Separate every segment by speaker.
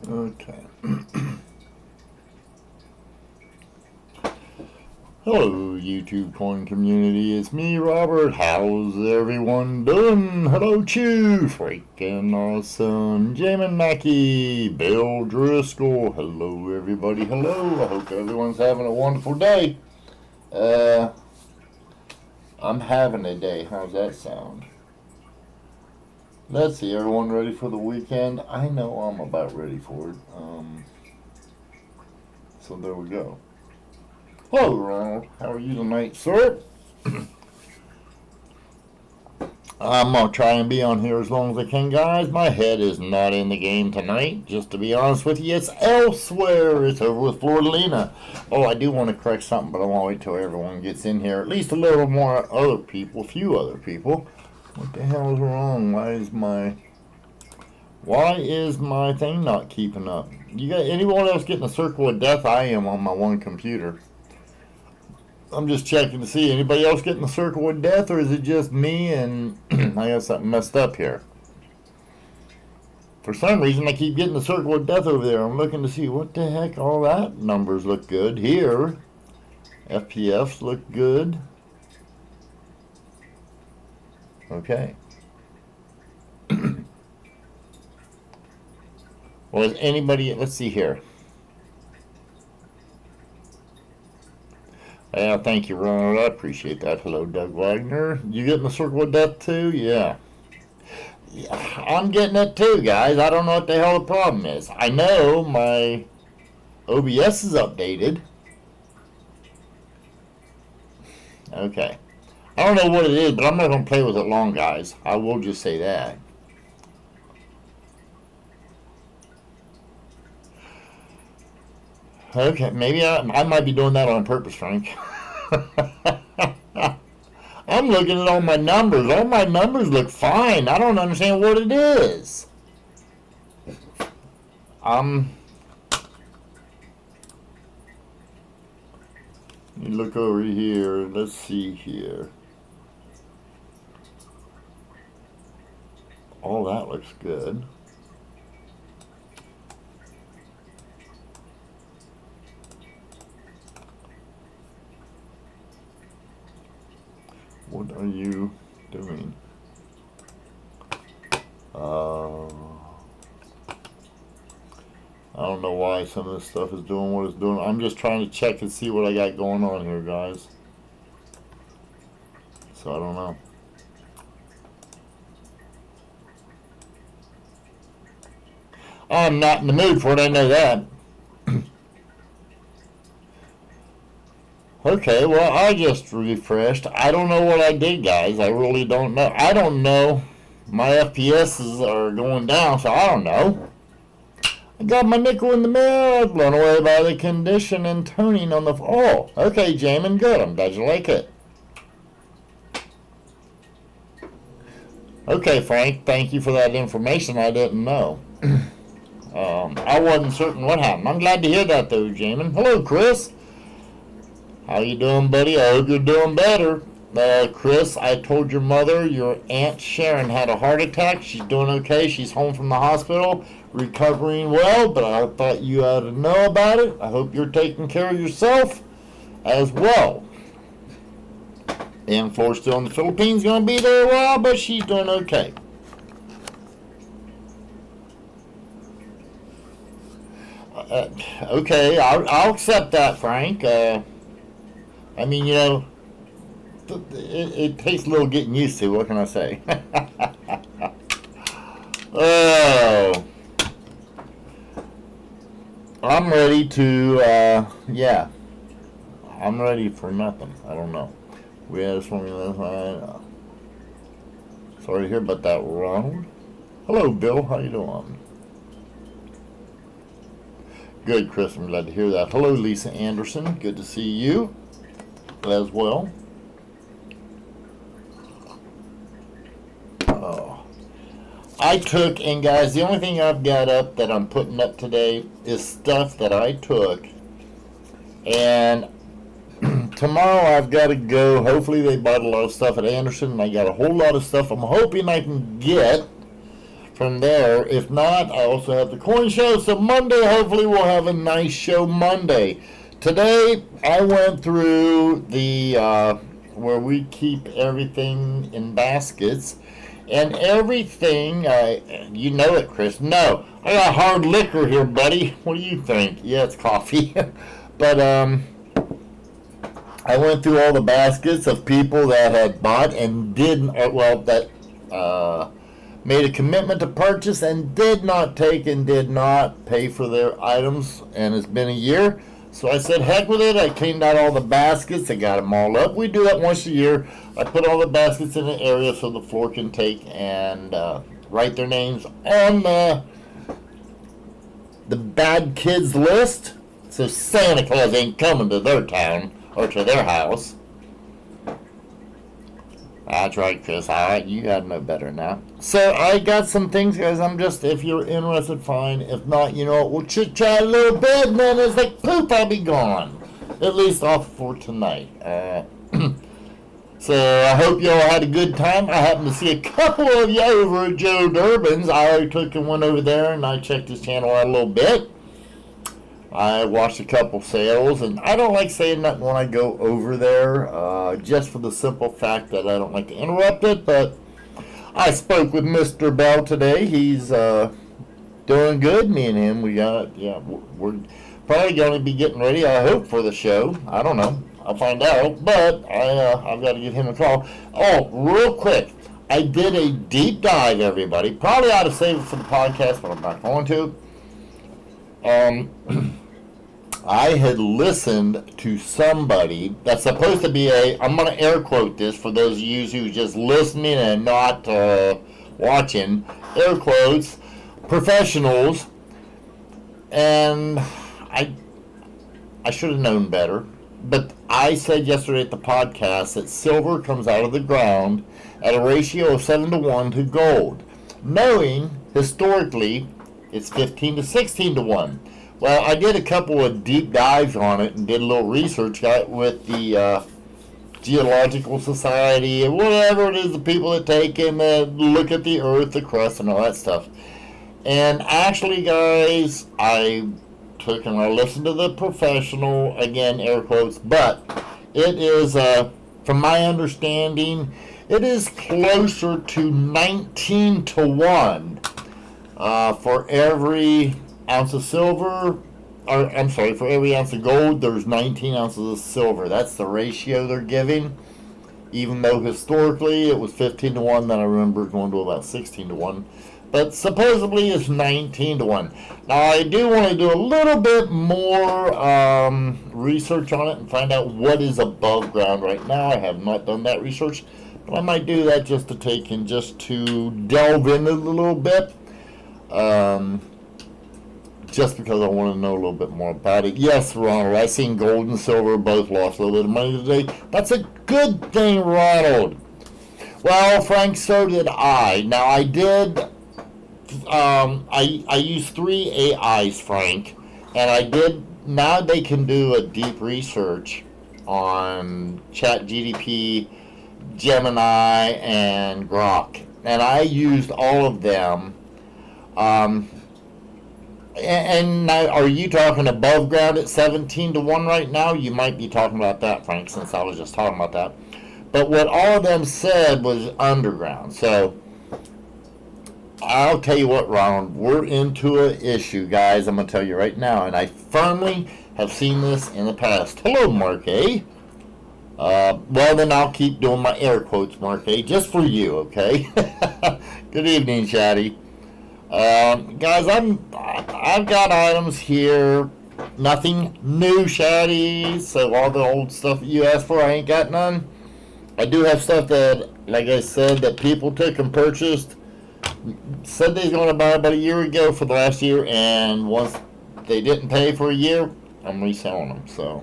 Speaker 1: Okay. Hello, YouTube coin community. It's me, Robert. How's everyone doing? Hello, Chew. Freaking awesome. Jamin Mackey. Bill Driscoll. Hello, everybody. Hello. I hope everyone's having a wonderful day. I'm having a day. How's that sound? Let's see. Everyone ready for the weekend? I know I'm about ready for it. So there we go. Hello, Ronald. How are you tonight, sir? I'm going to try and be on here as long as I can, guys. My head is not in the game tonight. Just to be honest with you, it's elsewhere. It's over with Florida. Oh, I do want to correct something, but I want to wait till everyone gets in here. At least a little more other people, a few other people. What the hell is wrong? Why is my thing not keeping up? You got anyone else getting a circle of death? I am on my one computer. I'm just checking to see anybody else getting the circle of death, or is it just me and I got something messed up here. For some reason I keep getting the circle of death over there. I'm looking to see what the heck. All that numbers look good here. FPFs look good. Okay. Well, is anybody, let's see here. Yeah, thank you, Ronald. I appreciate that. Hello, Doug Wagner. You getting the circle of death too? Yeah. I'm getting it too, guys. I don't know what the hell the problem is. I know my OBS is updated. Okay. I don't know what it is, but I'm not going to play with it long, guys. I will just say that. Okay, maybe I might be doing that on purpose, Frank. I'm looking at all my numbers. All my numbers look fine. I don't understand what it is. You look over here. Let's see here. All that looks good. What are you doing? I don't know why some of this stuff is doing what it's doing. I'm just trying to check and see what I got going on here, guys. So I don't know. I'm not in the mood for it, I know that. Okay, well, I just refreshed. I don't know what I did, guys. I really don't know. I don't know. My FPSs are going down, so I don't know. I got my nickel in the mail, blown away by the condition and toning on the... Oh, okay, Jamin, good. I'm glad you like it. Okay, Frank, thank you for that information. I didn't know. I wasn't certain what happened. I'm glad to hear that, though, Jamin. Hello, Chris. How you doing, buddy? I hope you're doing better. Chris, I told your mother your Aunt Sharon had a heart attack. She's doing okay. She's home from the hospital, recovering well, but I thought you ought to know about it. I hope you're taking care of yourself as well. And Floor's still in the Philippines, going to be there a while, but she's doing okay. Okay, I'll accept that, Frank. I mean, you know, it takes a little getting used to. What can I say? Oh, I'm ready to, yeah. I'm ready for nothing. I don't know. We had a formula. Sorry to hear about that, Ronald. Hello, Bill. How you doing? Good, Chris. I'm glad to hear that. Hello, Lisa Anderson. Good to see you as well. Oh, I took, and guys, the only thing I've got up that I'm putting up today is stuff that I took, and tomorrow I've got to go. Hopefully they bought a lot of stuff at Anderson, and I got a whole lot of stuff I'm hoping I can get from there. If not, I also have the coin show. So Monday, hopefully we'll have a nice show Monday. Today, I went through the where we keep everything in baskets. And everything, you know it, Chris. No, I got hard liquor here, buddy. What do you think? Yeah, it's coffee. But I went through all the baskets of people that had bought and didn't, that made a commitment to purchase and did not take and did not pay for their items. And it's been a year. So I said, heck with it. I cleaned out all the baskets. I got them all up. We do that once a year. I put all the baskets in an area so the floor can take and write their names on the bad kids list. So Santa Claus ain't coming to their town or to their house. That's right, Chris. All right, you gotta know better now. So I got some things, guys. If you're interested, fine. If not, you know what? We'll chit-chat a little bit, and then it's like, poof, I'll be gone. At least off for tonight. So I hope you all had a good time. I happened to see a couple of you over at Joe Durbin's. I took and went over there, and I checked his channel out a little bit. I watched a couple sales, and I don't like saying nothing when I go over there, just for the simple fact that I don't like to interrupt it. But I spoke with Mr. Bell today. He's doing good. Me and him, we're probably going to be getting ready, I hope, for the show. I don't know. I'll find out. But I've got to give him a call. Oh, real quick. I did a deep dive, everybody. Probably ought to save it for the podcast, but I'm not going to. I had listened to somebody that's supposed to be I'm going to air quote this for those of you who just listening and not watching, air quotes, professionals, and I should have known better, but I said yesterday at the podcast that silver comes out of the ground at a ratio of 7-to-1 to gold, knowing historically it's 15 to 16 to 1. Well, I did a couple of deep dives on it and did a little research with the Geological Society and whatever it is, the people that take and look at the earth, the crust, and all that stuff. And actually, guys, I took and I listened to the professional, again, air quotes, but it is, from my understanding, it is closer to 19 to 1 for every ounce of silver, or I'm sorry, for every ounce of gold, there's 19 ounces of silver. That's the ratio they're giving, even though historically it was 15 to 1, then I remember going to about 16 to 1. But supposedly it's 19 to 1. Now, I do want to do a little bit more research on it and find out what is above ground right now. I have not done that research, but I might do that just to take and just to delve in a little bit. Just because I want to know a little bit more about it. Yes, Ronald, I seen gold and silver both lost a little bit of money today. That's a good thing, Ronald. Well, Frank, so did I. Now, I did, I used 3 AIs, Frank, and I did, now they can do a deep research on ChatGPT, Gemini, and Grok. And I used all of them. And now, are you talking above ground at 17 to 1 right now? You might be talking about that, Frank, since I was just talking about that. But what all of them said was underground. So, I'll tell you what, Ronald, we're into an issue, guys. I'm going to tell you right now. And I firmly have seen this in the past. Hello, Mark A. Well, then I'll keep doing my air quotes, Mark A, just for you, okay? Good evening, Shaddy. Guys, I've got items here, nothing new, Shaddy, so all the old stuff that you asked for, I ain't got none. I do have stuff that, like I said, that people took and purchased, said they was going to buy about a year ago for the last year, and once they didn't pay for a year, I'm reselling them, so.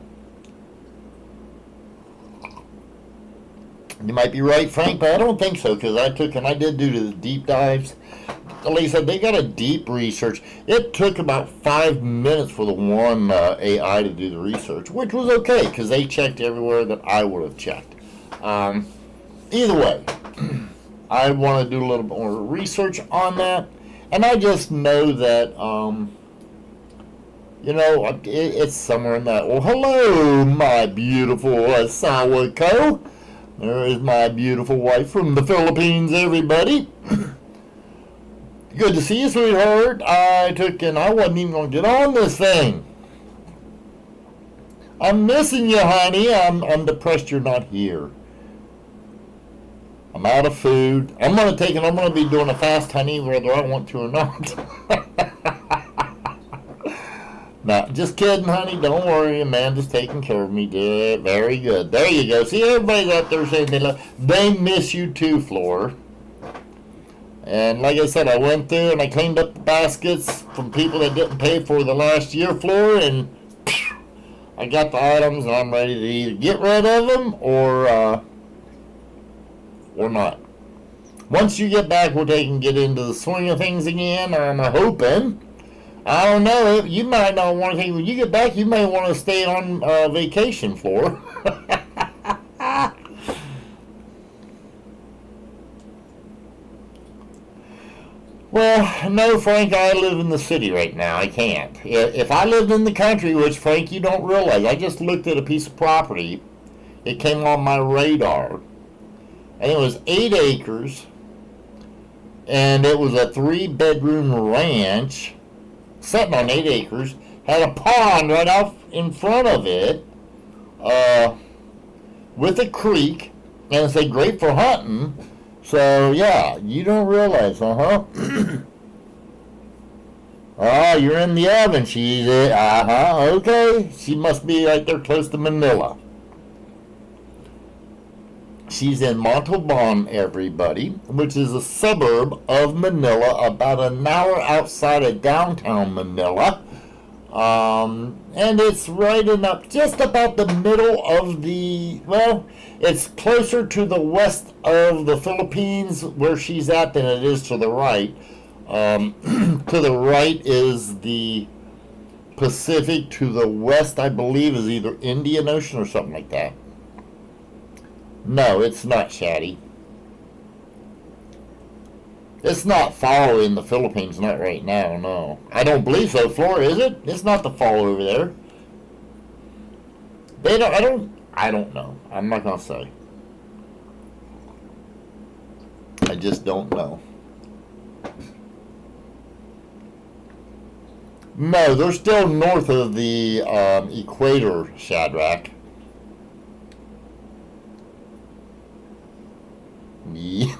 Speaker 1: You might be right, Frank, but I don't think so, because I did do the deep dives. Like I said, they got a deep research. It took about 5 minutes for the one AI to do the research, which was okay, because they checked everywhere that I would have checked. Either way, I want to do a little bit more research on that, And I just know that, you know, it's somewhere in that. Well, hello, my beautiful Sawako. There is my beautiful wife from the Philippines, everybody. Good to see you, sweetheart. I wasn't even going to get on this thing. I'm missing you, honey. I'm depressed you're not here. I'm out of food. I'm going to be doing a fast, honey, whether I want to or not. No, just kidding, honey. Don't worry. Amanda's taking care of me. Very good. There you go. See, everybody's out there saying they miss you too, Floor. And like I said, I went through and I cleaned up the baskets from people that didn't pay for the last year, Floor, and I got the items and I'm ready to either get rid of them or not. Once you get back, we'll take and get into the swing of things again. I'm hoping. I don't know. You might not want to take. When you get back, you may want to stay on vacation, Floor. Well, no, Frank, I live in the city right now. I can't. If I lived in the country, which, Frank, you don't realize, I just looked at a piece of property. It came on my radar. And it was 8 acres. And it was a 3-bedroom ranch sitting on 8 acres. Had a pond right out in front of it with a creek. And it's great for hunting. So, yeah, you don't realize, Oh, you're in the oven. She's okay. She must be right there close to Manila. She's in Montalban, everybody, which is a suburb of Manila, about an hour outside of downtown Manila. And it's right up just about the middle of it's closer to the west of the Philippines where she's at than it is to the right. To the right is the Pacific. To the west, I believe, is either Indian Ocean or something like that. No, it's not, Shaddy. It's not fall in the Philippines, not right now, no. I don't believe so, Flora, is it? It's not the fall over there. I don't know. I'm not going to say. I just don't know. No, they're still north of the equator, Shadrach. Yeah.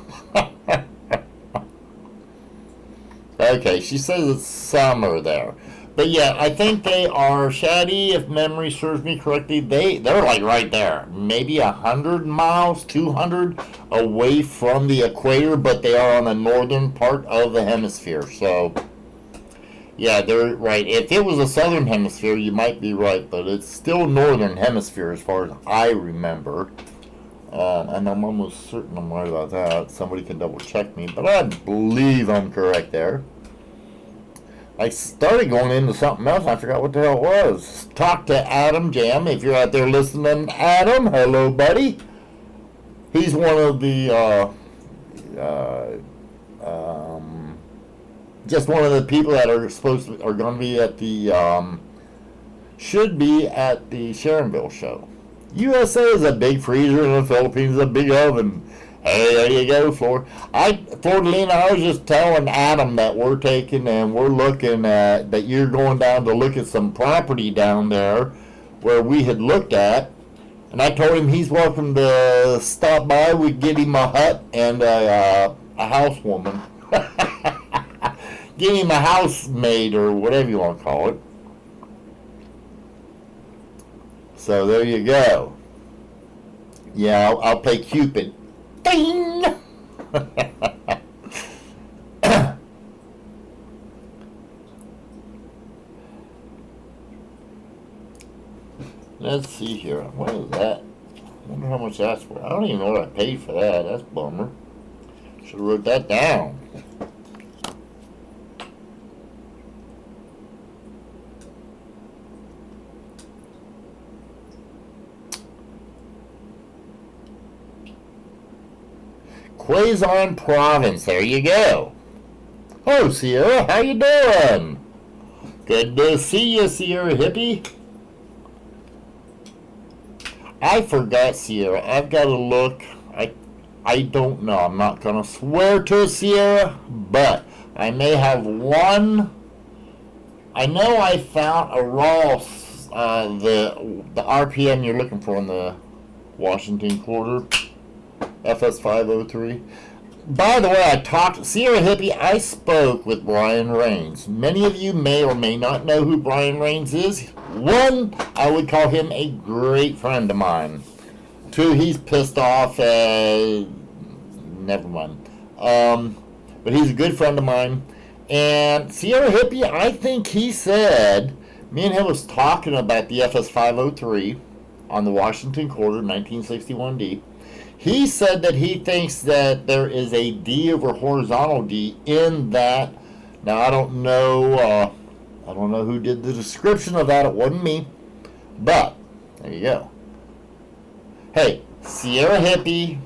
Speaker 1: Okay, she says it's summer there. But yeah, I think they are, Shaddy, if memory serves me correctly, they're like right there. Maybe 100 miles, 200 away from the equator, but they are on the northern part of the hemisphere. So, yeah, they're right. If it was the southern hemisphere, you might be right, but it's still northern hemisphere as far as I remember. And I'm almost certain I'm right about that. Somebody can double check me, but I believe I'm correct there. I started going into something else. I forgot what the hell it was. Talk to Adam Jam. If you're out there listening, Adam, hello, buddy. He's one of the, just one of the people that are going to be at the, should be at the Sharonville show. USA is a big freezer and the Philippines is a big oven. Hey, there you go, Flordelina, I was just telling Adam that we're taking and we're looking at, that you're going down to look at some property down there where we had looked at. And I told him he's welcome to stop by. We'd get him a hut and a housewoman. Get him a housemaid or whatever you want to call it. So there you go. Yeah, I'll pay Cupid. Ding! Let's see here. What is that? I wonder how much that's for. I don't even know what I paid for that. That's a bummer. Should have wrote that down. Quezon Province, there you go. Hello, Sierra. How you doing? Good to see you, Sierra Hippie. I forgot, Sierra. I've got to look. I don't know. I'm not going to swear to a Sierra, but I may have one. I know I found a raw, the RPM you're looking for in the Washington quarter, FS503. By the way, Sierra Hippie, I spoke with Brian Rains. Many of you may or may not know who Brian Rains is. One, I would call him a great friend of mine. Two, he's pissed off. Never mind. But he's a good friend of mine. And Sierra Hippie, I think he said, me and him was talking about the FS503 on the Washington quarter, 1961D. He said that he thinks that there is a D over horizontal D in that. Now I don't know who did the description of that. It wasn't me, but there you go. Hey, Sierra Hippie,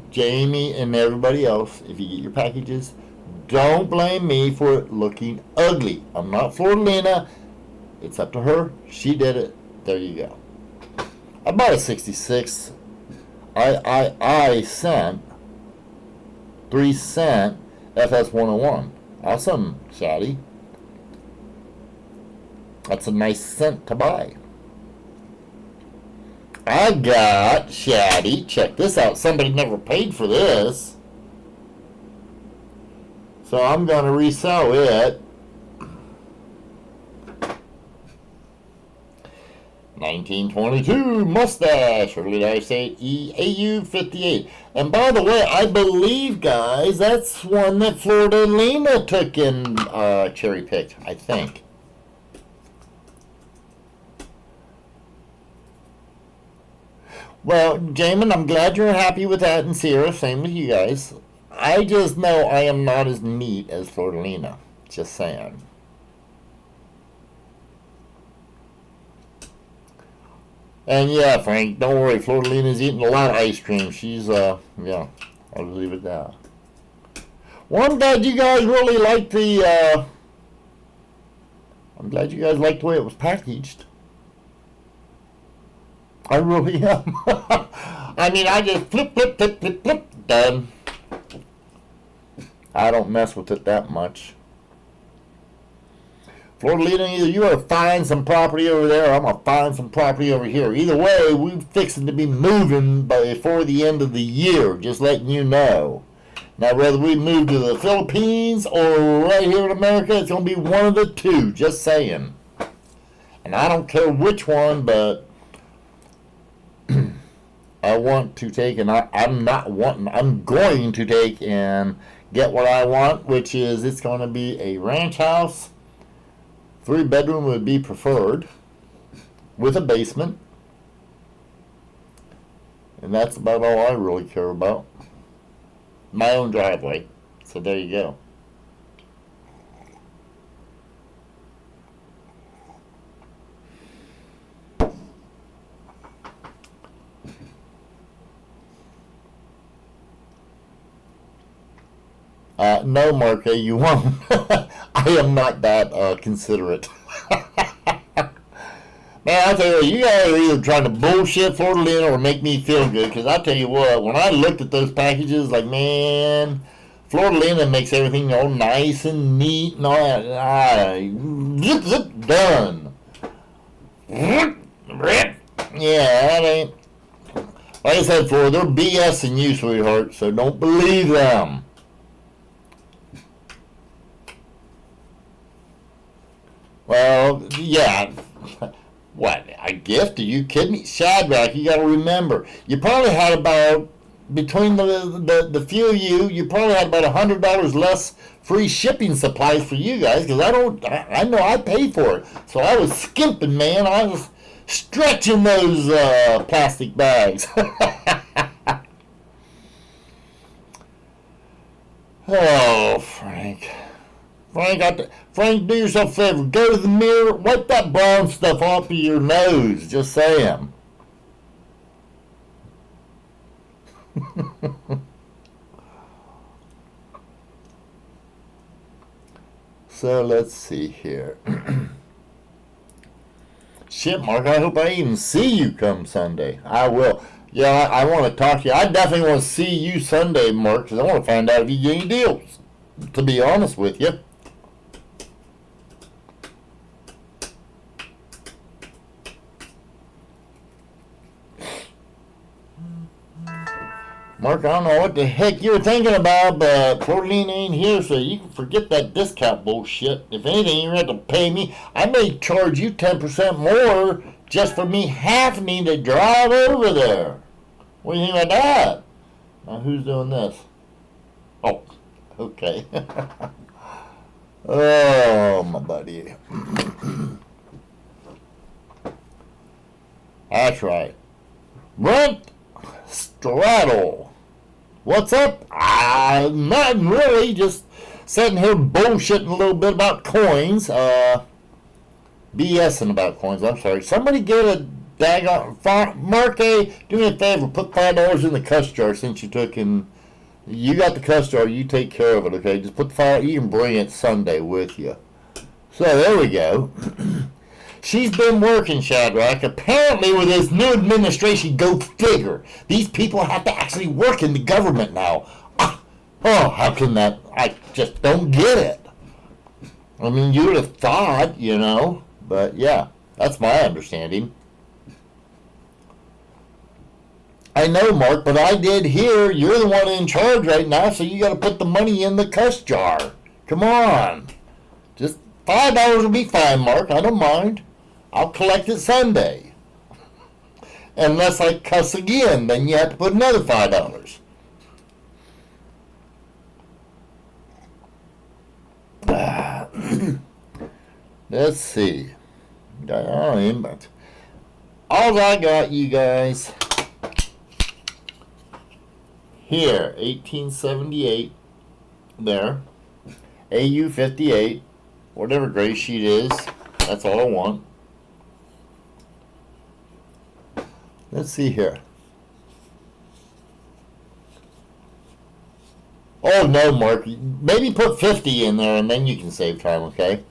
Speaker 1: Jamie, and everybody else, if you get your packages, don't blame me for it looking ugly. I'm not Florida. It's up to her. She did it. There you go. I bought a 66. I sent 3-cent FS101. Awesome, Shaddy. That's a nice cent to buy. I got Shaddy. Check this out. Somebody never paid for this. So I'm going to resell it. 1922 Mustache, or did I say AU58? And by the way, I believe, guys, that's one that Florida Lena took and cherry picked, I think. Well, Jamin, I'm glad you're happy with that, and Sierra, same with you guys. I just know I am not as neat as Florida Lena. Just saying. And yeah, Frank, don't worry. Florida Lena's eating a lot of ice cream. She's, yeah, I'll leave it there. Well, I'm glad you guys really liked the, I'm glad you guys liked the way it was packaged. I really am. I mean, I just flip, done. I don't mess with it that much. Florida Lena, either you are find some property over there, or I'm going to find some property over here. Either way, we're fixing to be moving before the end of the year, just letting you know. Now, whether we move to the Philippines or right here in America, it's going to be one of the two, just saying. And I don't care which one, but I want to take, and I'm going to take and get what I want, which is it's going to be a ranch house. 3-bedroom would be preferred, with a basement. And that's about all I really care about. My own driveway. So there you go. No, Mark, you won't. I am not that considerate. Man, I tell you guys are either trying to bullshit Florida Lena or make me feel good. Because I tell you what, when I looked at those packages, like, man, Florida Lena makes everything all nice and neat and all that. Zip, zip, done. Yeah, that ain't. Like I said before, they're BSing you, sweetheart. So don't believe them. Well, yeah. What, a gift? Are you kidding me? Shadrach, you got to remember, you probably had about, between the few of you, you probably had about $100 less free shipping supplies for you guys, because I know I paid for it. So I was skimping, man. I was stretching those plastic bags. Oh, Frank. Frank, do yourself a favor. Go to the mirror. Wipe that brown stuff off of your nose. Just saying. So let's see here. Shit, Mark, I hope I even see you come Sunday. I will. Yeah, I want to talk to you. I definitely want to see you Sunday, Mark, because I want to find out if you get any deals, to be honest with you. Mark, I don't know what the heck you were thinking about, but Florida ain't here, so you can forget that discount bullshit. If anything, you're going to have to pay me. I may charge you 10% more just for me having to drive over there. What do you think about that? Now, who's doing this? Oh, okay. Oh, my buddy. That's right. Brent Straddle. What's up? Nothing really. Just sitting here bullshitting a little bit about coins. BSing about coins. I'm sorry. Somebody get a daggone Mark A. Do me a favor. Put $5 in the cuss jar since you took in. You got the cuss jar. You take care of it. Okay. Just put the $5. You can bring it Sunday with you. So there we go. She's been working, Shadrach. Apparently, with this new administration, go figure. These people have to actually work in the government now. Oh, how can that? I just don't get it. I mean, you would have thought, you know. But, yeah, that's my understanding. I know, Mark, but I did hear you're the one in charge right now, so you got to put the money in the cuss jar. Come on. Just $5 will be fine, Mark. I don't mind. I'll collect it Sunday. Unless I cuss again, then you have to put another $5. Let's see. But all I got, you guys, here, 1878, there, AU 58, whatever gray sheet is, that's all I want. Let's see here. Oh, no, Mark. Maybe put 50 in there, and then you can save time, okay?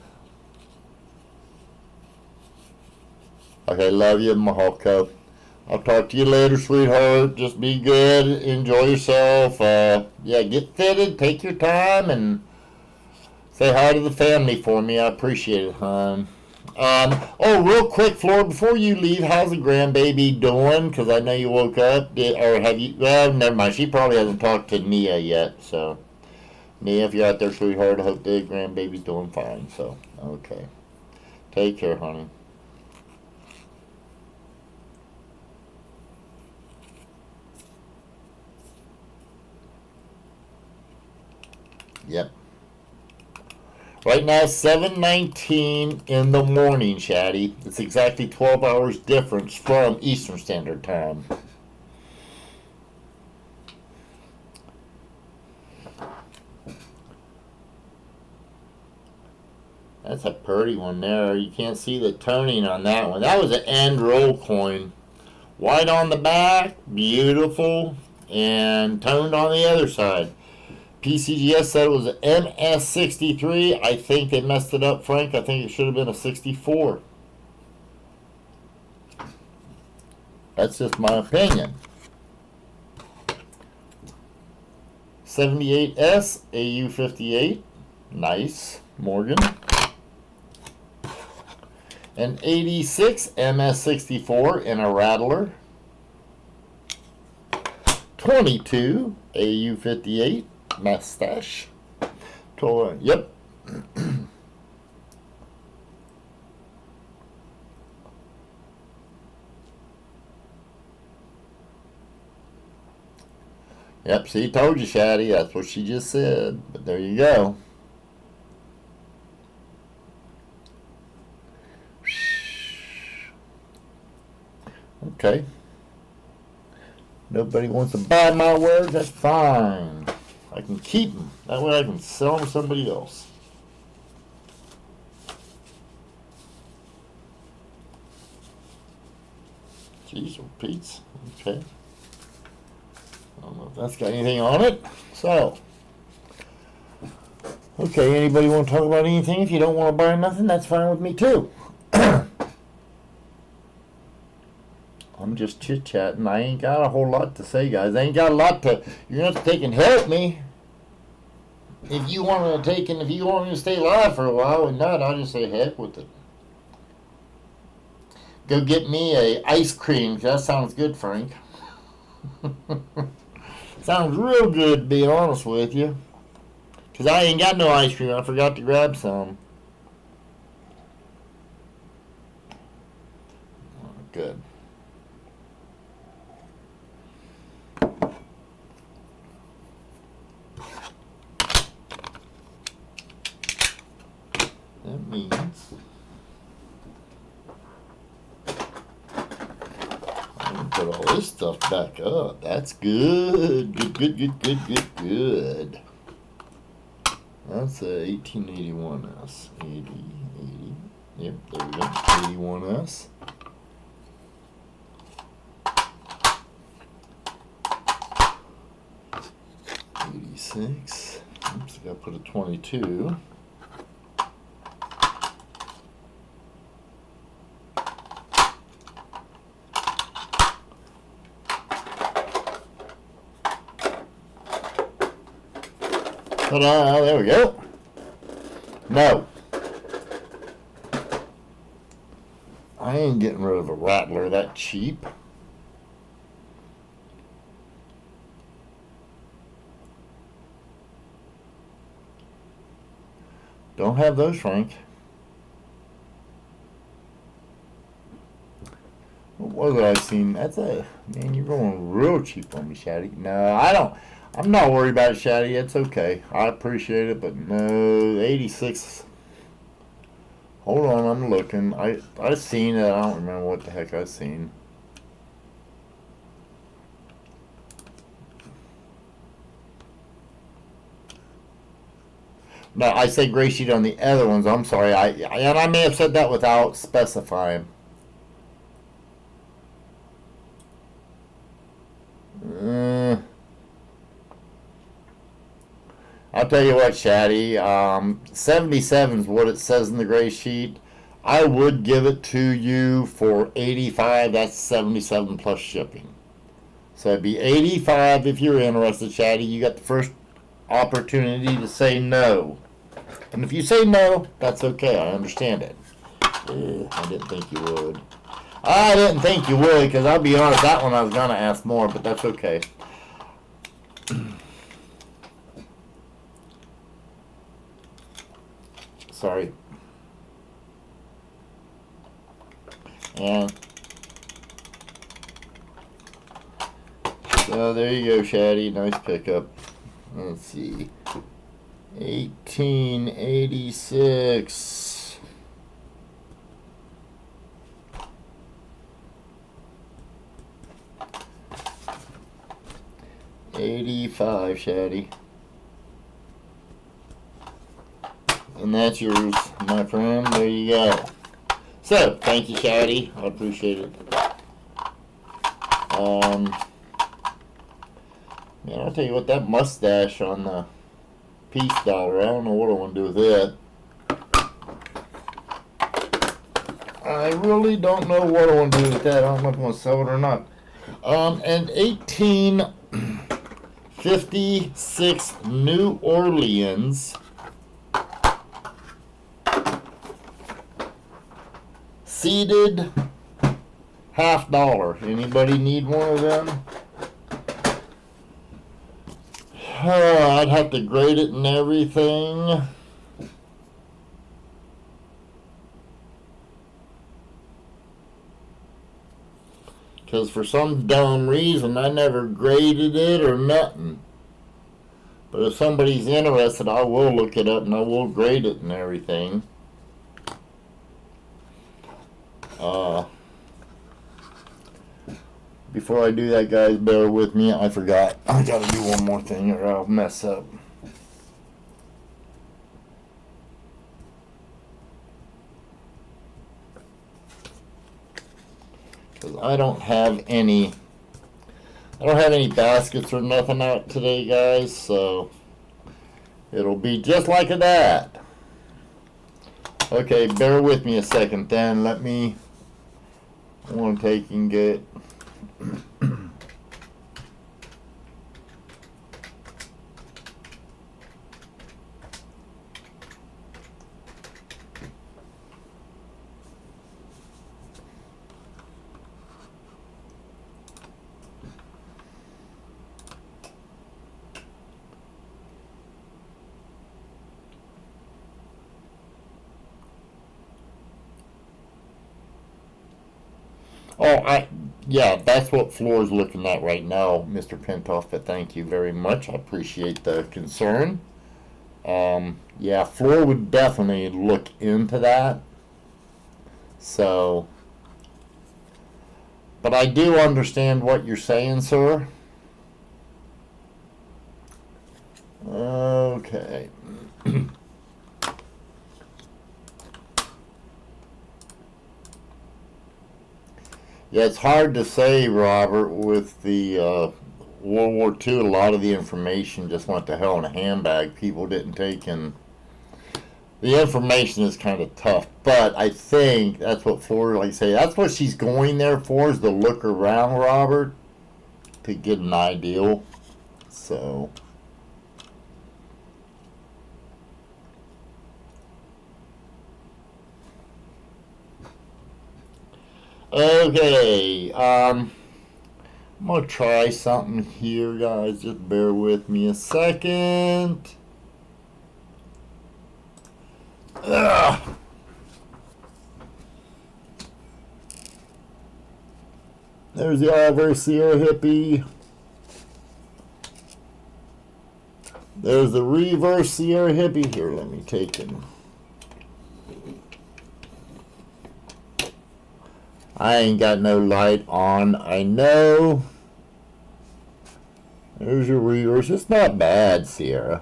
Speaker 1: Okay, love you, Mahoko. I'll talk to you later, sweetheart. Just be good. Enjoy yourself. Yeah, get fitted. Take your time, and say hi to the family for me. I appreciate it, hon. Oh, real quick, Flora, before you leave, how's the grandbaby doing? Because I know you woke up. Or have you? Well, never mind. She probably hasn't talked to Nia yet. So, Nia, if you're out there, sweetheart, I hope the grandbaby's doing fine. So, okay. Take care, honey. Yep. Right now, 7:19 in the morning, Shaddy. It's exactly 12 hours difference from Eastern Standard Time. That's a pretty one there. You can't see the toning on that one. That was an end roll coin. White on the back, beautiful, and toned on the other side. PCGS said it was an MS63. I think they messed it up, Frank. I think it should have been a 64. That's just my opinion. 78S, AU58. Nice. Morgan. An 86 MS64 in a rattler. 22 AU58. Mustache. Yep. Yep, see, told you, Shaddy. That's what she just said. But there you go. Okay. Nobody wants to buy my words. That's fine. I can keep them. That way I can sell them to somebody else. Jeez, repeats. Okay. I don't know if that's got anything on it. So, Okay, anybody want to talk about anything? If you don't want to buy nothing, that's fine with me too. I'm just chit-chatting. I ain't got a whole lot to say, guys. I ain't got a lot to... You're going to have to take and help me. If you want to take and if you want me to stay live for a while and not, I'll just say heck with it. Go get me a ice cream. That sounds good, Frank. Sounds real good, to be honest with you. Because I ain't got no ice cream. I forgot to grab some. Good. That means I can put all this stuff back up. That's good. Good. That's a 1881S. 80. Yep, there we go. 81S. '86. Oops, I gotta put a 22. Ta-da, there we go. No. I ain't getting rid of a rattler that cheap. Don't have those, Frank. What was I seen? That's a... Man, you're going real cheap on me, Shaddy. No, I don't... I'm not worried about it, Shaddy. It's okay. I appreciate it, but no, 86. Hold on, I'm looking. I seen it. I don't remember what the heck I seen. No, I said gray sheet on the other ones. I'm sorry. And I may have said that without specifying. I'll tell you what, Shaddy. 77 is what it says in the gray sheet. I would give it to you for 85. That's 77 plus shipping. So it'd be 85 if you're interested, Shaddy. You got the first opportunity to say no. And if you say no, that's okay. I understand it. I didn't think you would. I didn't think you would, because I'll be honest, that one I was going to ask more, but that's okay. Sorry. And so there you go, Shaddy. Nice pickup. Let's see. 1886. $85, Shaddy. And that's yours, my friend. There you go. So, thank you, Shaddy. I appreciate it. Man, I'll tell you what, that mustache on the peace dollar, I don't know what I want to do with it. I really don't know what I want to do with that. I don't know if I want to sell it or not. And 1856 New Orleans seeded $50. Anybody need one of them? I'd have to grade it and everything. Because for some dumb reason, I never graded it or nothing. But if somebody's interested, I will look it up and I will grade it and everything. Before I do that, guys, bear with me. I forgot. I gotta do one more thing or I'll mess up. Because I don't have any baskets or nothing out today, guys, so It'll be just like that. Okay, bear with me a second then. Let me, I want to take and get yeah, that's what Floor's looking at right now, Mr. Pintoff, but thank you very much. I appreciate the concern. Yeah, Floor would definitely look into that. So, but I do understand what you're saying, sir. Okay. Yeah, it's hard to say, Robert, with the World War II, a lot of the information just went to hell in a handbag. People didn't take in. The information is kind of tough, but I think that's what Florida, like I say, that's what she's going there for, is to look around, Robert, to get an idea. So. Okay, I'm gonna try something here, guys. Just bear with me a second. Ugh. There's the Reverse Sierra Hippie. There's the Reverse Sierra Hippie. Here, let me take him. I ain't got no light on, I know. There's your reverse. It's not bad, Sierra.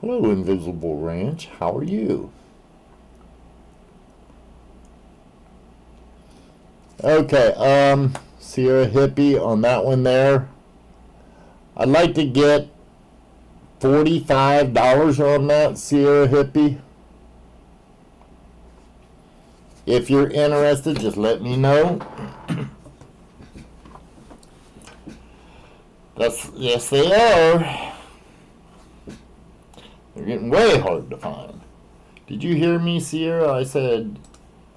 Speaker 1: Hello, Invisible Ranch. How are you? Okay, Sierra Hippie on that one there. I'd like to get $45 on that, Sierra Hippie. If you're interested, just let me know. Yes, they are. They're getting way hard to find. Did you hear me, Sierra? I said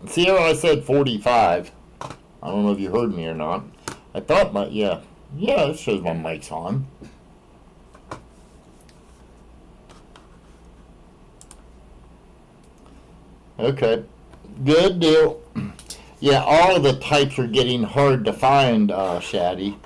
Speaker 1: 45. I don't know if you heard me or not. I thought yeah, it shows my mic's on. Okay, good deal. Yeah, all of the types are getting hard to find, Shaddy.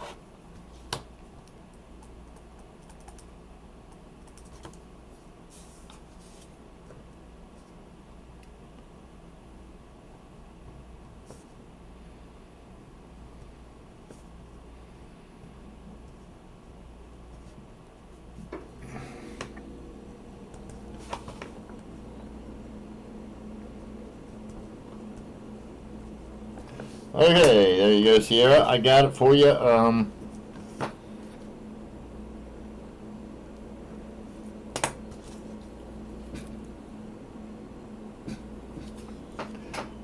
Speaker 1: Okay, there you go, Sierra. I got it for you.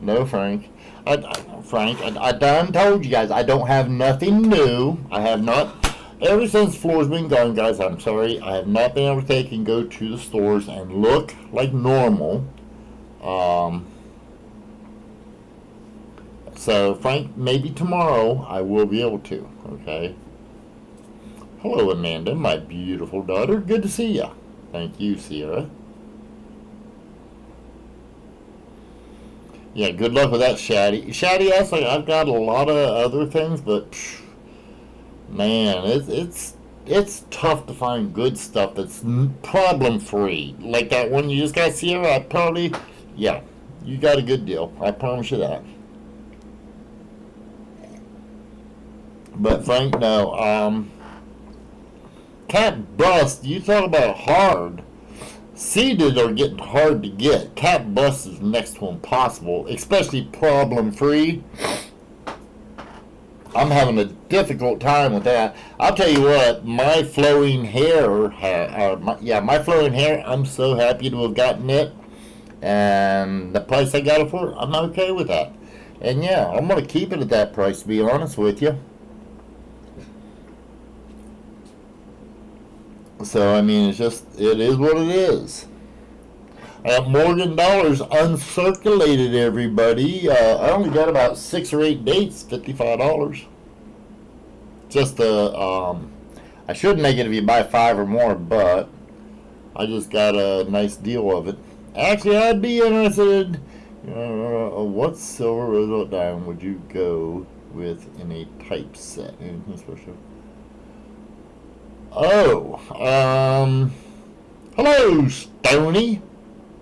Speaker 1: No, Frank. I done told you guys I don't have nothing new. I have not. Ever since Floor's been gone, guys, I'm sorry. I have not been able to take and go to the stores and look like normal. So, Frank, maybe tomorrow I will be able to, okay? Hello, Amanda, my beautiful daughter. Good to see you. Thank you, Sierra. Yeah, good luck with that, Shaddy. Shaddy, I've got a lot of other things, but, man, it's tough to find good stuff that's problem-free. Like that one you just got, Sierra, yeah, you got a good deal. I promise you that. But Frank, no. Cat Bust, you talk about hard. Seeded are getting hard to get. Cap bust is next to impossible, especially problem free. I'm having a difficult time with that. I'll tell you what, my flowing hair, my flowing hair, I'm so happy to have gotten it. And the price I got it for, I'm okay with that. And yeah, I'm going to keep it at that price, to be honest with you. So, I mean, it is what it is. Morgan Dollars uncirculated, everybody. I only got about 6 or 8 dates, $55. Just I should make it if you buy 5 or more, but I just got a nice deal of it. Actually, I'd be interested. What silver, rose, diamond would you go with in a typeset? Anything special? Oh, hello, Stony.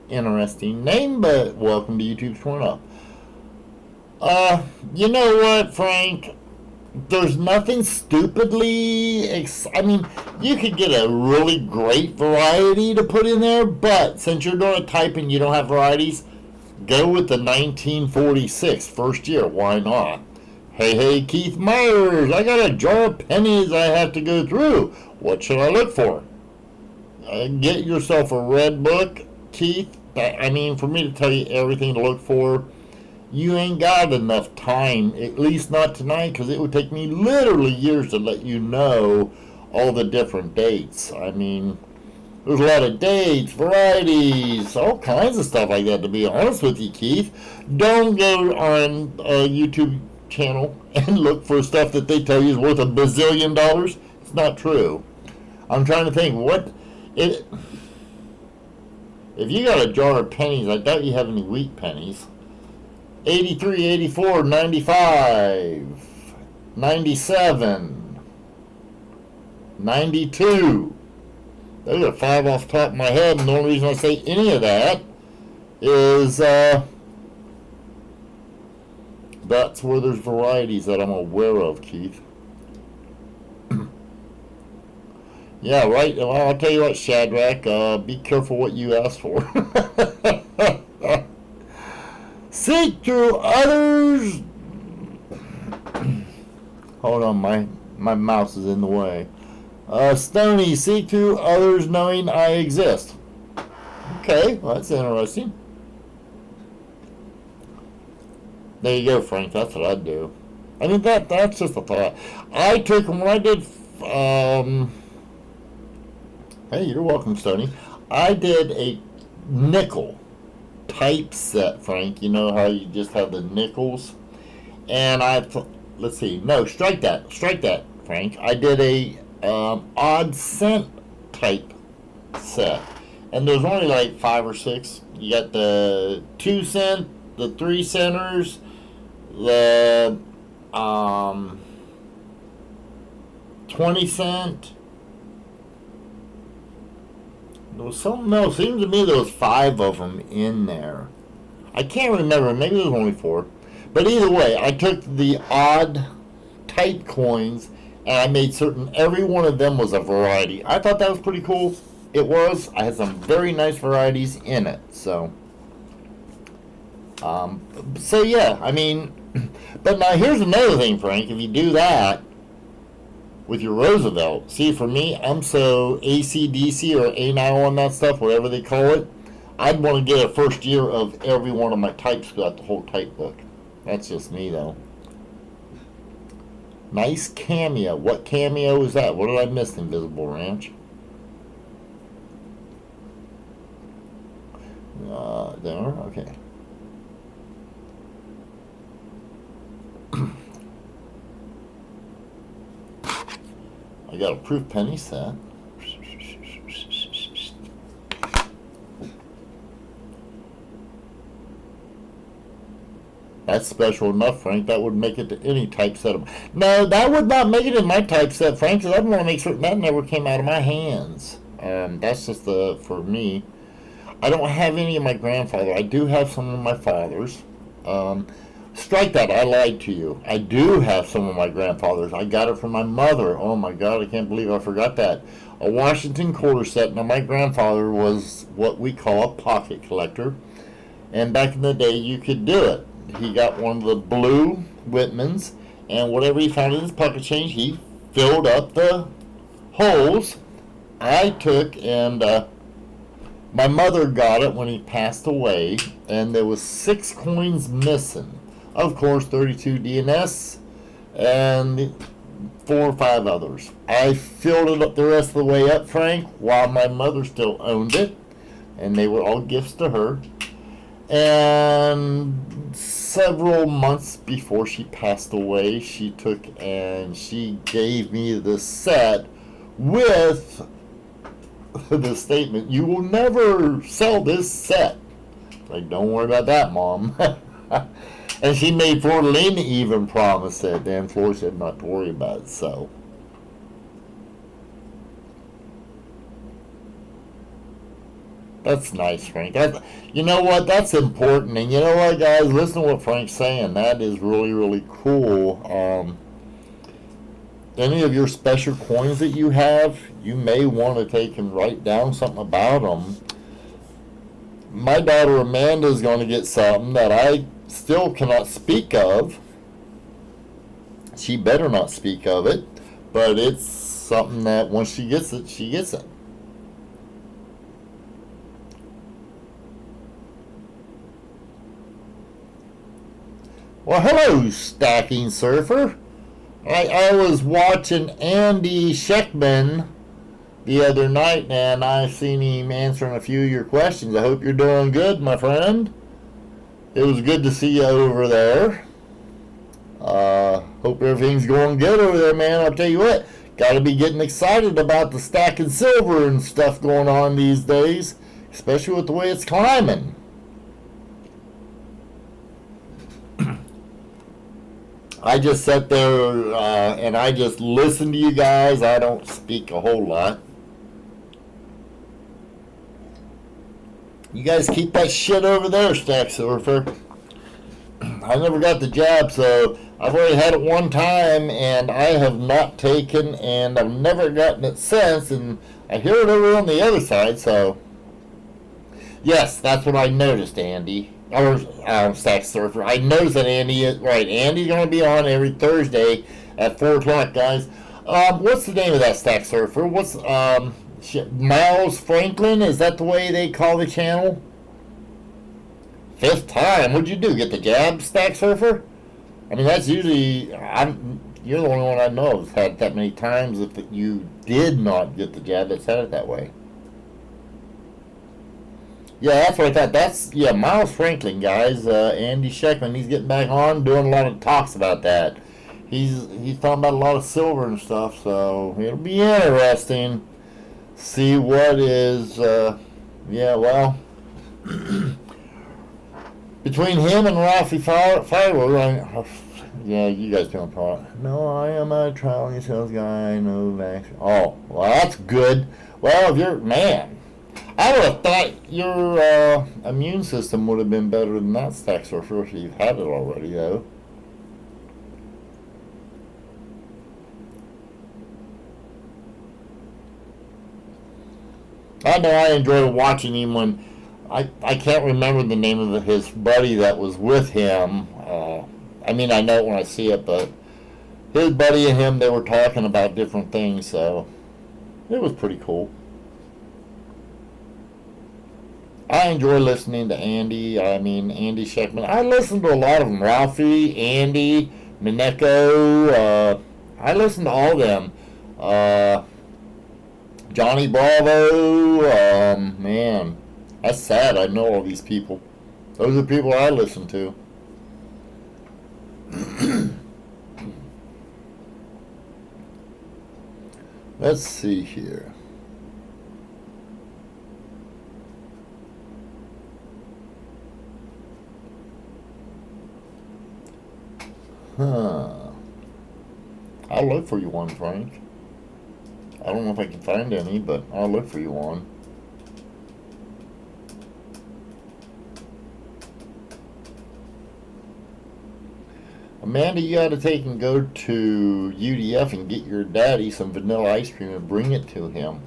Speaker 1: Interesting name, but welcome to YouTube's Coin Opp. You know what, Frank? There's nothing stupidly I mean, you could get a really great variety to put in there, but since you're doing a type and you don't have varieties, go with the 1946 first year. Why not? Hey, Keith Myers, I got a jar of pennies I have to go through. What should I look for? Get yourself a red book, Keith. I mean, for me to tell you everything to look for, you ain't got enough time, at least not tonight, because it would take me literally years to let you know all the different dates. I mean, there's a lot of dates, varieties, all kinds of stuff like that, to be honest with you, Keith. Don't go on a YouTube channel and look for stuff that they tell you is worth $1 bazillion. It's not true. I'm trying to think, if you got a jar of pennies, I doubt you have any wheat pennies. 83, 84, 95, 97, 92. Those are 5 off the top of my head, and the only reason I say any of that is that's where there's varieties that I'm aware of, Keith. Yeah, right. Well, I'll tell you what, Shadrach, be careful what you ask for. Seek through others. Hold on, my mouse is in the way. Stony, seek through others knowing I exist. Okay, well, that's interesting. There you go, Frank. That's what I'd do. I mean, that's just a thought. I took, when I did, hey, you're welcome, Stony. I did a nickel typeset, Frank. You know how you just have the nickels? And let's see. No, strike that, Frank. I did a odd cent type set. And there's only like 5 or 6. You got the 2 cent, the 3 centers, the 20 cent. There was something else. Seems to me there was 5 of them in there. I can't remember. Maybe there was only 4. But either way, I took the odd type coins and I made certain every one of them was a variety. I thought that was pretty cool. It was. I had some very nice varieties in it. So yeah, I mean, but now here's another thing, Frank. If you do that with your Roosevelt, see, for me, I'm so AC/DC or A-now on that stuff, whatever they call it, I'd want to get a first year of every one of my types throughout the whole type book. That's just me, though. Nice cameo. What cameo is that? What did I miss, Invisible Ranch? There? Okay. I got a proof penny set. That's special enough, Frank. That would make it to any typeset. No, that would not make it in my typeset, Frank, because I want to make certain that never came out of my hands. That's just for me. I don't have any of my grandfather. I do have some of my father's. Strike that. I lied to you. I do have some of my grandfather's. I got it from my mother. Oh my God, I can't believe I forgot that. A Washington quarter set. Now, my grandfather was what we call a pocket collector. And back in the day, you could do it. He got one of the blue Whitmans, and whatever he found in his pocket change, he filled up the holes. I took and my mother got it when he passed away, and there was 6 coins missing. Of course, 32 DNS and 4 or 5 others. I filled it up the rest of the way up, Frank, while my mother still owned it, and they were all gifts to her. And several months before she passed away, she took and she gave me the set with the statement, "You will never sell this set." Like, don't worry about that, Mom. And she made Florida even promise it. Dan Floyd said not to worry about it, so. That's nice, Frank. You know what? That's important. And you know what, guys? Listen to what Frank's saying. That is really, really cool. Any of your special coins that you have, you may want to take and write down something about them. My daughter Amanda is going to get something that I still cannot speak of. She better not speak of it. But it's something that once she gets it, she gets it. Well, hello, Stacking Surfer. I was watching Andy Sheckman the other night, and I seen him answering a few of your questions. I hope you're doing good, my friend. It was good to see you over there. Hope everything's going good over there, man. I'll tell you what, got to be getting excited about the stacking silver and stuff going on these days, especially with the way it's climbing. I just sat there and I just listen to you guys. I don't speak a whole lot. You guys keep that shit over there, Stack Surfer. I never got the jab, so I've already had it one time, and I have not taken, and I've never gotten it since, and I hear it over on the other side, so. Yes, that's what I noticed, Andy. Or Stack Surfer. I noticed that Andy is right. Andy's going to be on every Thursday at 4 o'clock, guys. What's the name of that Stack Surfer? What's Miles Franklin? Is that the way they call the channel? 5th time. What'd you do? Get the jab, Stack Surfer? I mean, that's usually you're the only one I know of that's had that many times. If you did not get the jab, that said it that way. Yeah, that's what I thought. That's, Miles Franklin, guys. Andy Sheckman, he's getting back on, doing a lot of talks about that. He's talking about a lot of silver and stuff, so it'll be interesting. See what is, between him and Ralphie Fiber, you guys don't talk. No, I am a traveling sales guy, no vaccine. Oh, well, that's good. Well, if you're, man. I would have thought your immune system would have been better than that, Stack Surfer, if you've had it already, though. I know I enjoyed watching him when I can't remember the name of his buddy that was with him. I mean, I know it when I see it, but his buddy and him, they were talking about different things, so it was pretty cool. I enjoy listening to Andy. I mean, Andy Sheckman. I listen to a lot of them. Ralphie, Andy, Mineko. I listen to all of them. Johnny Bravo. Man, that's sad. I know all these people. Those are people I listen to. Let's see here. I'll look for you one, Frank. I don't know if I can find any, but I'll look for you one. Amanda, you got to take and go to UDF and get your daddy some vanilla ice cream and bring it to him.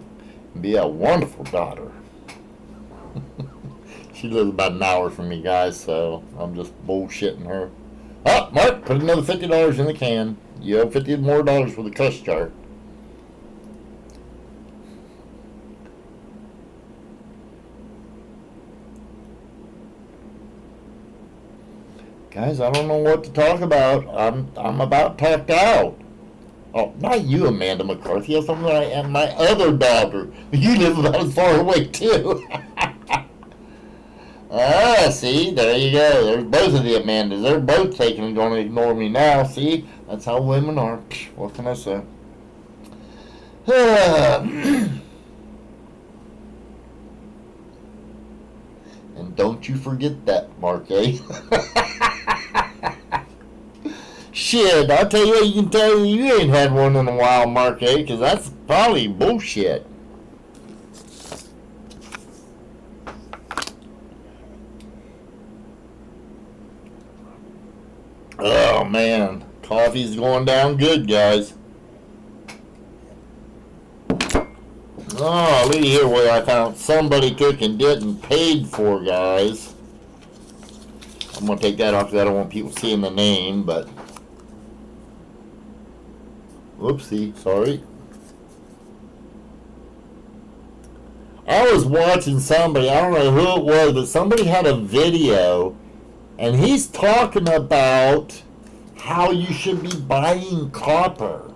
Speaker 1: Be a wonderful daughter. She lives about an hour from me, guys, so I'm just bullshitting her. Oh, Mark, put another $50 in the can. You owe $50 more for the cuss jar. Guys, I don't know what to talk about. I'm about talked out. Oh, not you, Amanda McCarthy. I'm something I am my other daughter. You live about as far away too. See, there you go. There's both of the Amandas. They're both taking and going to ignore me now. See, that's how women are. What can I say? And don't you forget that, Mark, eh? Shit, I'll tell you, you can tell you ain't had one in a while, Mark, eh? Because that's probably bullshit. Oh, man. Coffee's going down good, guys. Oh, look here where I found somebody took and didn't paid for, guys. I'm going to take that off because I don't want people seeing the name, but... Whoopsie, sorry. I was watching somebody, I don't know who it was, but somebody had a video, and he's talking about how you should be buying copper.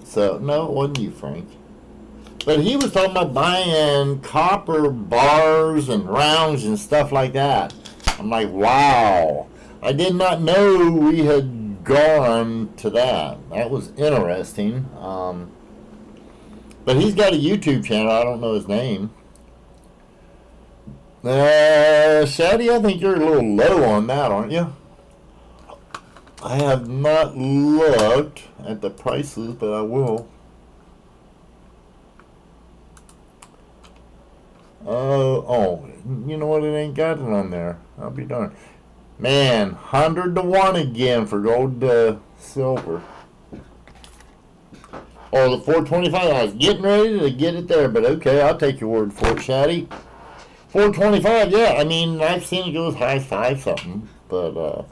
Speaker 1: So, no, it wasn't you, Frank. But he was talking about buying copper bars and rounds and stuff like that. I'm like, wow. I did not know we had gone to that. That was interesting. But he's got a YouTube channel. I don't know his name. Shaddy, I think you're a little low on that, aren't you? I have not looked at the prices, but I will. Oh, you know what? It ain't got it on there. I'll be darned. Man, 100 to 1 again for gold to silver. Oh, the 425. I was getting ready to get it there, but okay, I'll take your word for it, Shaddy. 425, yeah. I mean, I've seen it go as high as 5 something, but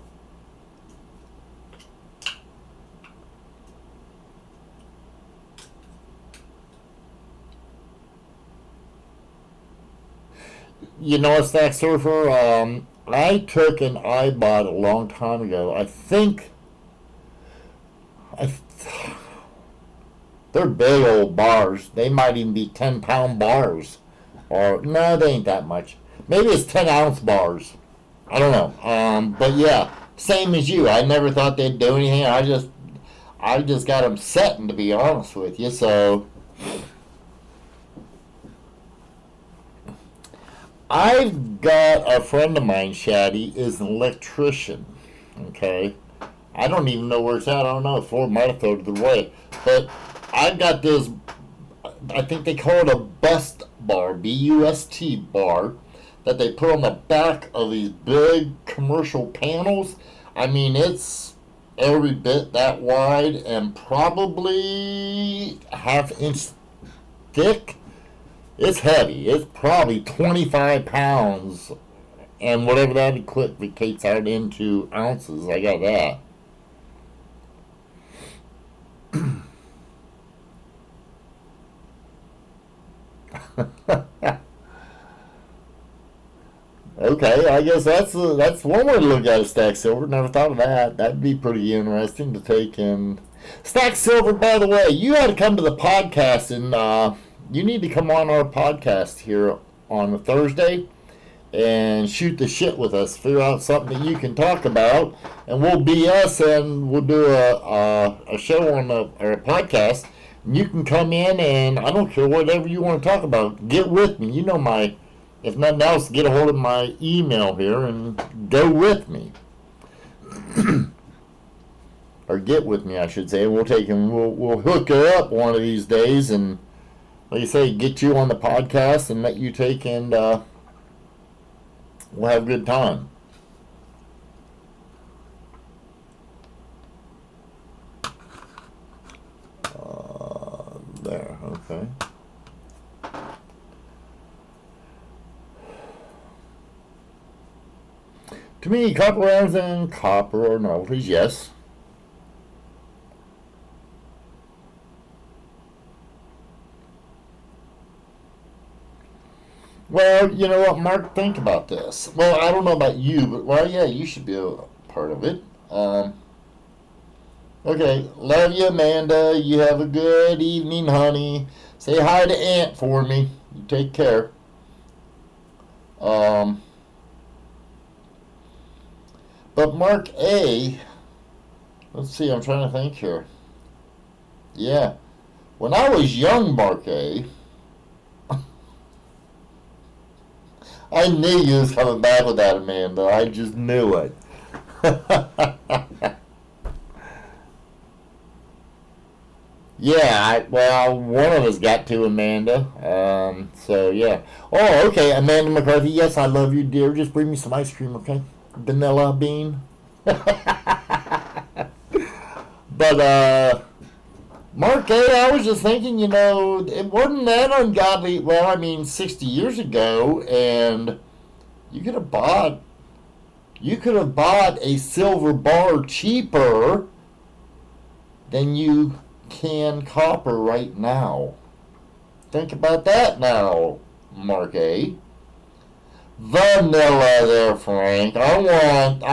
Speaker 1: you know, a Stack Surfer, I took and I bought a long time ago. I think they're big old bars. They might even be 10-pound bars. Or, no, they ain't that much. Maybe it's 10-ounce bars. I don't know. But yeah, same as you. I never thought they'd do anything. I just got them setting, to be honest with you. So, I've got a friend of mine, Shaddy, is an electrician. Okay? I don't even know where it's at. I don't know. Ford might have thrown it away. But I've got this, I think they call it a bust bar, B-U-S-T bar, that they put on the back of these big commercial panels. I mean, it's every bit that wide and probably half-inch thick. It's heavy. It's probably 25 pounds, and whatever that equates out into ounces. I got that. Okay, I guess that's one way to look at a Stack Silver. Never thought of that. That'd be pretty interesting to take in. Stack Silver, by the way, you had to come to the podcast, and you need to come on our podcast here on a Thursday and shoot the shit with us. Figure out something that you can talk about, and we'll BS and we'll do a show on our podcast. You can come in, and I don't care whatever you want to talk about. Get with me. You know my, if nothing else, get a hold of my email here and go with me. Or get with me, I should say. We'll take and we'll hook her up one of these days, and like you say, get you on the podcast and let you take and we'll have a good time. To me, copper rounds and copper or novelties, yes. Well, you know what, Mark, think about this. Well, I don't know about you, but, well, yeah, you should be a part of it. Okay, love you, Amanda. You have a good evening, honey. Say hi to Aunt for me. You take care. Um, but Mark A, let's see, I'm trying to think here. Yeah, when I was young, Mark A, I knew you was coming back with that, Amanda. I just knew it. Yeah, well, one of us got to, Amanda. So yeah. Oh, okay, Amanda McCarthy. Yes, I love you, dear. Just bring me some ice cream, okay? Vanilla bean. But Mark A, I was just thinking, it wasn't that ungodly. Well, I mean, 60 years ago, and you could have bought, a silver bar cheaper than you can copper right now. Think about that now, Mark A. Vanilla there, Frank. I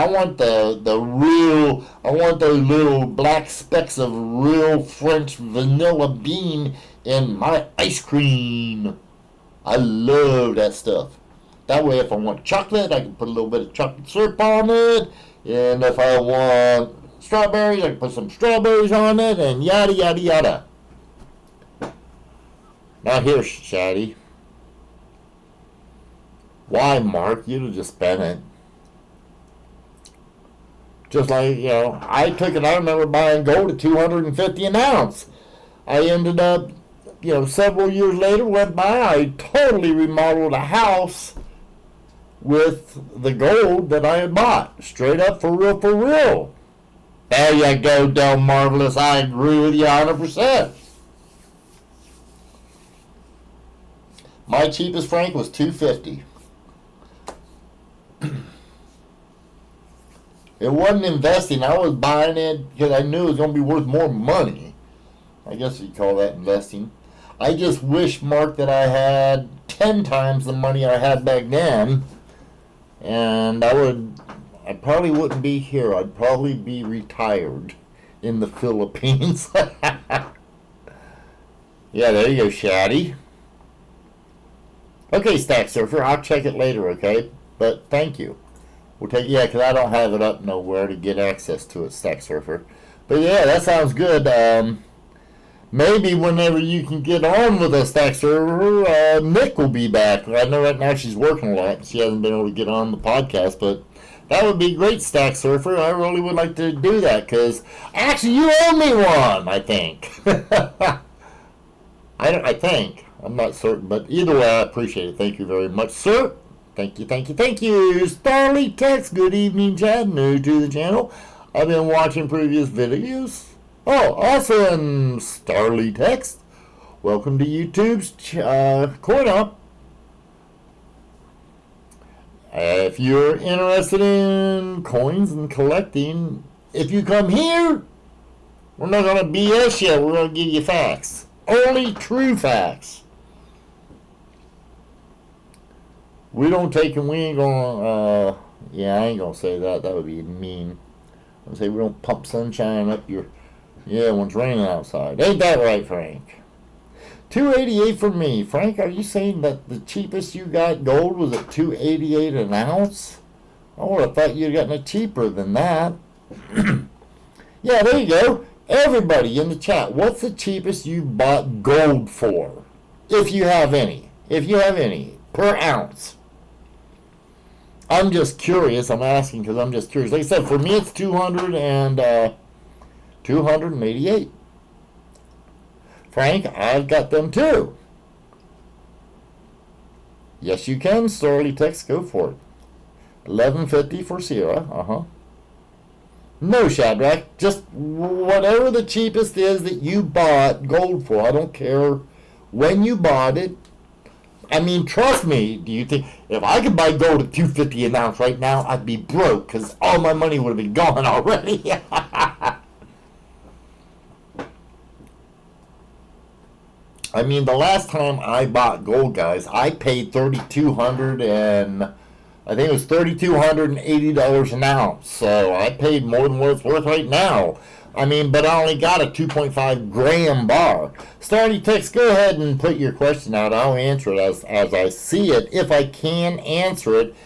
Speaker 1: want the real, I want those little black specks of real French vanilla bean in my ice cream. I love that stuff. That way, if I want chocolate, I can put a little bit of chocolate syrup on it. And if I want strawberries, I can put some strawberries on it, and yada, yada, yada. Now here, Shaddy. Why, Mark? You'd have just spent it. Just like, I took it, I remember buying gold at 250 an ounce. I ended up, several years later went by, I totally remodeled a house with the gold that I had bought. Straight up, for real, for real. There you go, Del Marvelous. I agree with you 100%. My cheapest, Frank, was $250. It wasn't investing. I was buying it because I knew it was going to be worth more money. I guess you'd call that investing. I just wish, Mark, that I had 10 times the money I had back then. And I probably wouldn't be here. I'd probably be retired in the Philippines. Yeah, there you go, Shaddy. Okay, Stack Surfer, I'll check it later, okay? But thank you. We'll take, yeah, because I don't have it up nowhere to get access to it, Stack Surfer. But yeah, that sounds good. Maybe whenever you can get on with us, Stack Surfer, Nick will be back. I know right now she's working a lot. She hasn't been able to get on the podcast, but that would be great, Stack Surfer. I really would like to do that, because actually you owe me one, I think. I think. I'm not certain, but either way, I appreciate it. Thank you very much, sir. Thank you, thank you, thank you. Starly Text, good evening, Chad. New to the channel. I've been watching previous videos. Oh, awesome, Starly Text. Welcome to YouTube's Coin Opp. If you're interested in coins and collecting, if you come here, we're not going to BS you. We're going to give you facts. Only true facts. We don't take and we ain't gonna, yeah, I ain't gonna say that. That would be mean. I would say we don't pump sunshine up your, yeah, when it's raining outside. Ain't that right, Frank? $288 for me. Frank, are you saying that the cheapest you got gold was at $288 an ounce? I would have thought you'd gotten it cheaper than that. Yeah, there you go. Everybody in the chat, what's the cheapest you bought gold for? If you have any. If you have any. Per ounce. I'm just curious. I'm asking because I'm just curious. Like I said, for me it's 288. Frank, I've got them too. Yes, you can. Starly Text, go for it. $11.50 for Sierra. No, Shadrach. Just whatever the cheapest is that you bought gold for. I don't care when you bought it. I mean, trust me. Do you think if I could buy gold at $250 an ounce right now, I'd be broke because all my money would have been gone already. I mean, the last time I bought gold, guys, I paid $3,200 and I think it was $3,280 an ounce. So I paid more than what it's worth right now. I mean, but I only got a 2.5 gram bar. Starty Text, go ahead and put your question out. I'll answer it as I see it, if I can answer it.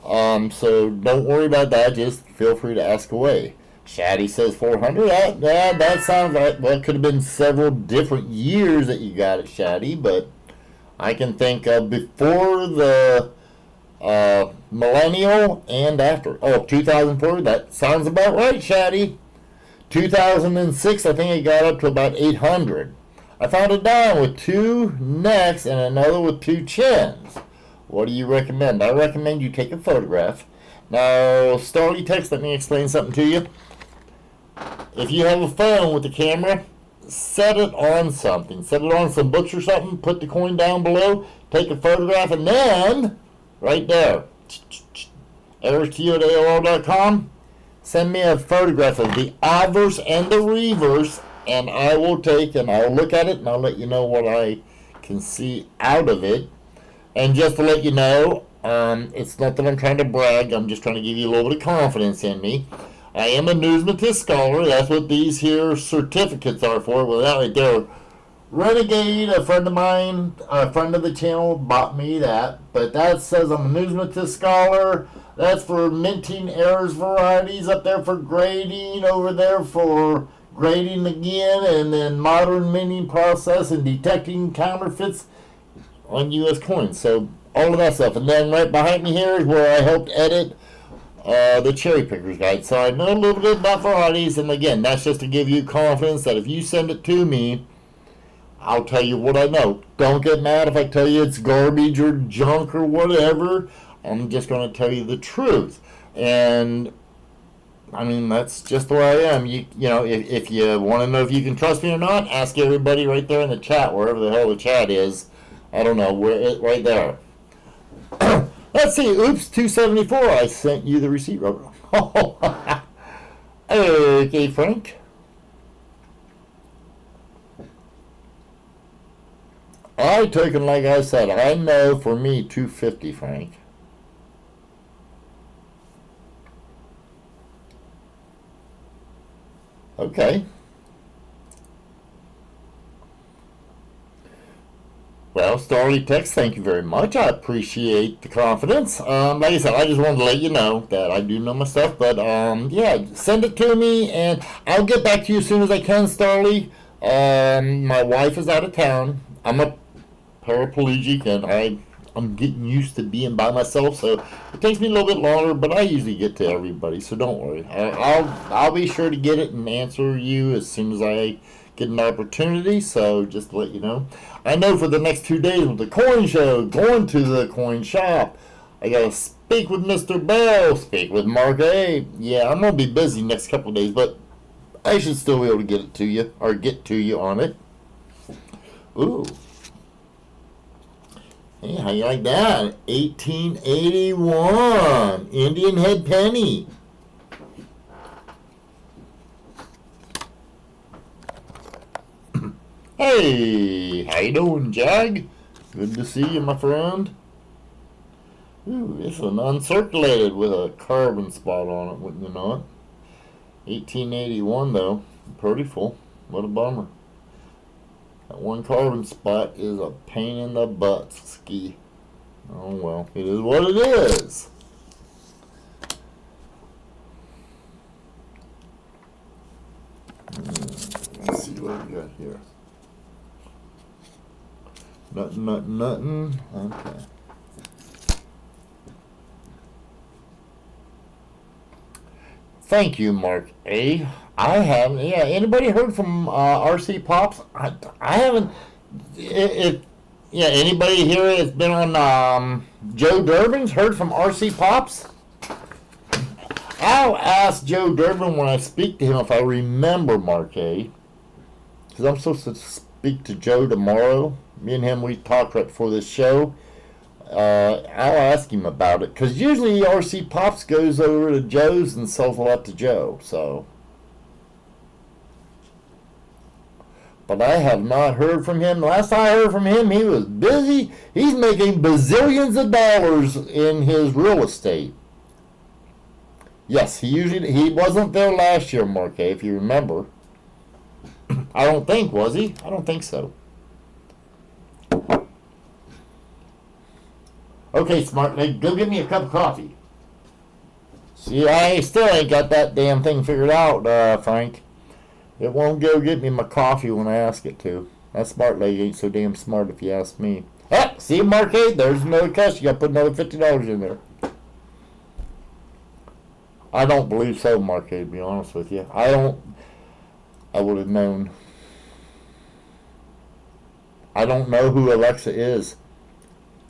Speaker 1: So don't worry about that. Just feel free to ask away. Shaddy says 400. That sounds like, well, it could have been several different years that you got it, Shaddy, but I can think of before the millennial and after. Oh, 2004. That sounds about right, Shaddy. 2006, I think it got up to about 800. I found a dime with 2 necks and another with 2 chins. What do you recommend? I recommend you take a photograph. Now, Starly Text, let me explain something to you. If you have a phone with the camera, set it on something. Set it on some books or something. Put the coin down below. Take a photograph, and then, right there, errorsto@aol.com. Send me a photograph of the obverse and the reverse, and I will take and I'll look at it and I'll let you know what I can see out of it. And just to let you know, it's not that I'm trying to brag. I'm just trying to give you a little bit of confidence in me. I am a numismatist scholar. That's what these here certificates are for. Well, that right there, Renegade, a friend of mine, a friend of the channel, bought me that. But that says I'm a numismatist scholar. That's for minting errors varieties, up there for grading, over there for grading again, and then modern minting process and detecting counterfeits on U.S. coins. So all of that stuff. And then right behind me here is where I helped edit the Cherry Pickers Guide. So I know a little bit about varieties, and again, that's just to give you confidence that if you send it to me, I'll tell you what I know. Don't get mad if I tell you it's garbage or junk or whatever. I'm just going to tell you the truth. And I mean, that's just the way I am. You know, if you want to know if you can trust me or not, ask everybody right there in the chat, wherever the hell the chat is. I don't know, right there. Let's see. Oops, 274. I sent you the receipt, Robert. Okay, Frank. I took it like I said. I know for me, 250, Frank. Okay. Well, Starly Text, thank you very much. I appreciate the confidence. Like I said, I just wanted to let you know that I do know my stuff. But, yeah, send it to me, and I'll get back to you as soon as I can, Starly. My wife is out of town. I'm a paraplegic, and I'm getting used to being by myself, so it takes me a little bit longer, but I usually get to everybody, so don't worry. I'll be sure to get it and answer you as soon as I get an opportunity, so just to let you know. I know for the next 2 days with the coin show, going to the coin shop, I gotta speak with Mr. Bell, speak with Mark A. Yeah, I'm gonna be busy next couple of days, but I should still be able to get it to you, or get to you on it. Ooh. Hey, how you like that? 1881 Indian head penny. Hey, how you doing, Jag? Good to see you, my friend. Ooh, it's an uncirculated with a carbon spot on it, wouldn't you know it? 1881 though, pretty full. What a bummer. That one carbon spot is a pain in the butt, ski. Oh well, it is what it is. Let's see what we got here. Nothing. Okay. Thank you, Mark A. I haven't. Yeah, anybody heard from RC Pops? I haven't. Yeah, anybody here that's been on Joe Durbin's heard from RC Pops? I'll ask Joe Durbin when I speak to him if I remember Mark A. Because I'm supposed to speak to Joe tomorrow. Me and him, we talked right before this show. I'll ask him about it, because usually RC Pops goes over to Joe's and sells a lot to Joe. So, but I have not heard from him. Last I heard from him, he was busy. He's making bazillions of dollars in his real estate. Yes, he wasn't there last year, Mark A, if you remember. I don't think, was he? I don't think so. Okay, smart leg, go get me a cup of coffee. See, I still ain't got that damn thing figured out, Frank. It won't go get me my coffee when I ask it to. That smart leg ain't so damn smart if you ask me. Ah, see, Mark A, there's another cuss. You got to put another $50 in there. I don't believe so, Mark A, to be honest with you. I would have known. I don't know who Alexa is.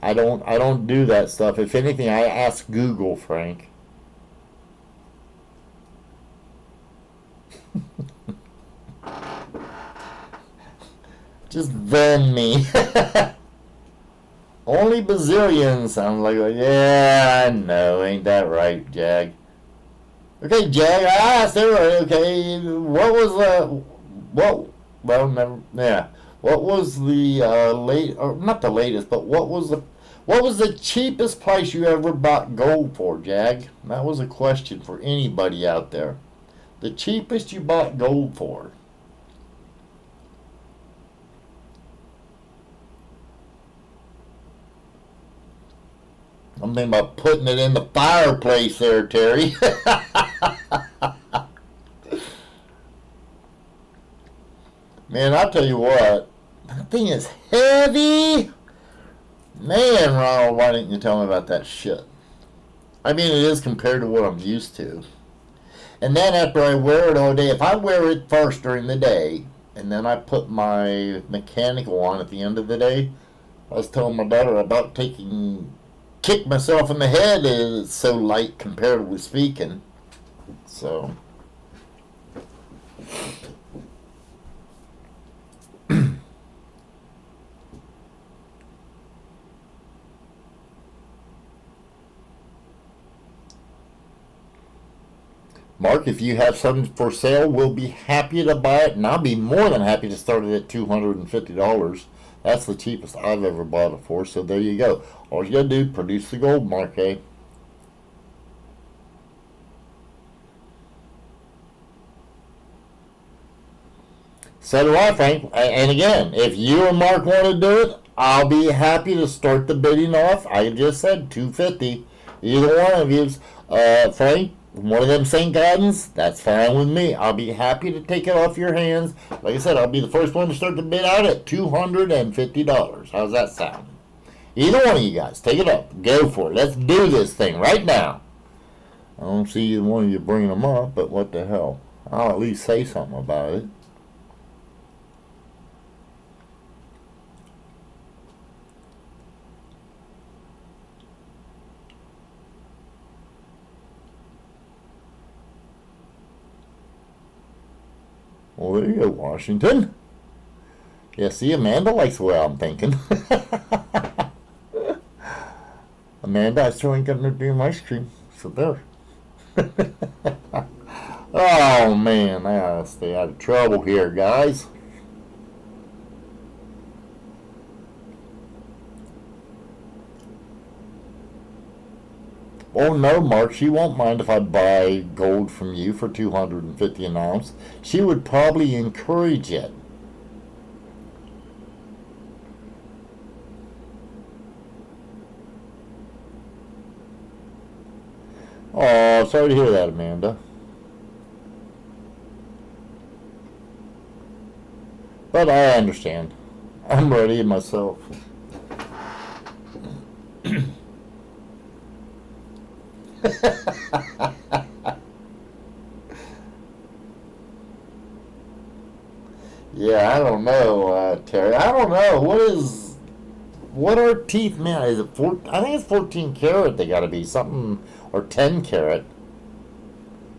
Speaker 1: I don't do that stuff. If anything, I ask Google, Frank. Just vend me. Only bazillions sounds like, yeah, I know, ain't that right, Jag? Okay, Jag, I asked everybody, okay, what was the not the latest, but what was the cheapest price you ever bought gold for, Jag? That was a question for anybody out there. The cheapest you bought gold for. I'm thinking about putting it in the fireplace there, Terry. Man, I'll tell you what. That thing is heavy. Man, Ronald, why didn't you tell me about that shit? I mean, it is compared to what I'm used to. And then after I wear it all day, if I wear it first during the day, and then I put my mechanical on at the end of the day, I was telling my daughter about kick myself in the head. It's so light, comparatively speaking. So... Mark, if you have something for sale, we'll be happy to buy it, and I'll be more than happy to start it at $250. That's the cheapest I've ever bought it for, so there you go. All you gotta do, produce the gold, Mark A. So do I, Frank. And again, if you and Mark want to do it, I'll be happy to start the bidding off. I just said $250. Either one of you, Frank, one of them St. Gaudens, that's fine with me. I'll be happy to take it off your hands. Like I said, I'll be the first one to start the bid out at $250. How's that sound? Either one of you guys, take it up. Go for it. Let's do this thing right now. I don't see either one of you bringing them up, but what the hell? I'll at least say something about it. Well, there you go, Washington. Yeah, see, Amanda likes the way I'm thinking. Amanda, I still ain't got no damn ice cream. So there. Oh, man, I gotta stay out of trouble here, guys. Oh no, Mark, she won't mind if I buy gold from you for $250 an ounce. She would probably encourage it. Oh, sorry to hear that, Amanda. But I understand. I'm ready myself. Yeah, I don't know, Terry. I don't know. What are teeth, man? Is it I think it's 14 karat. They got to be something, or 10 karat.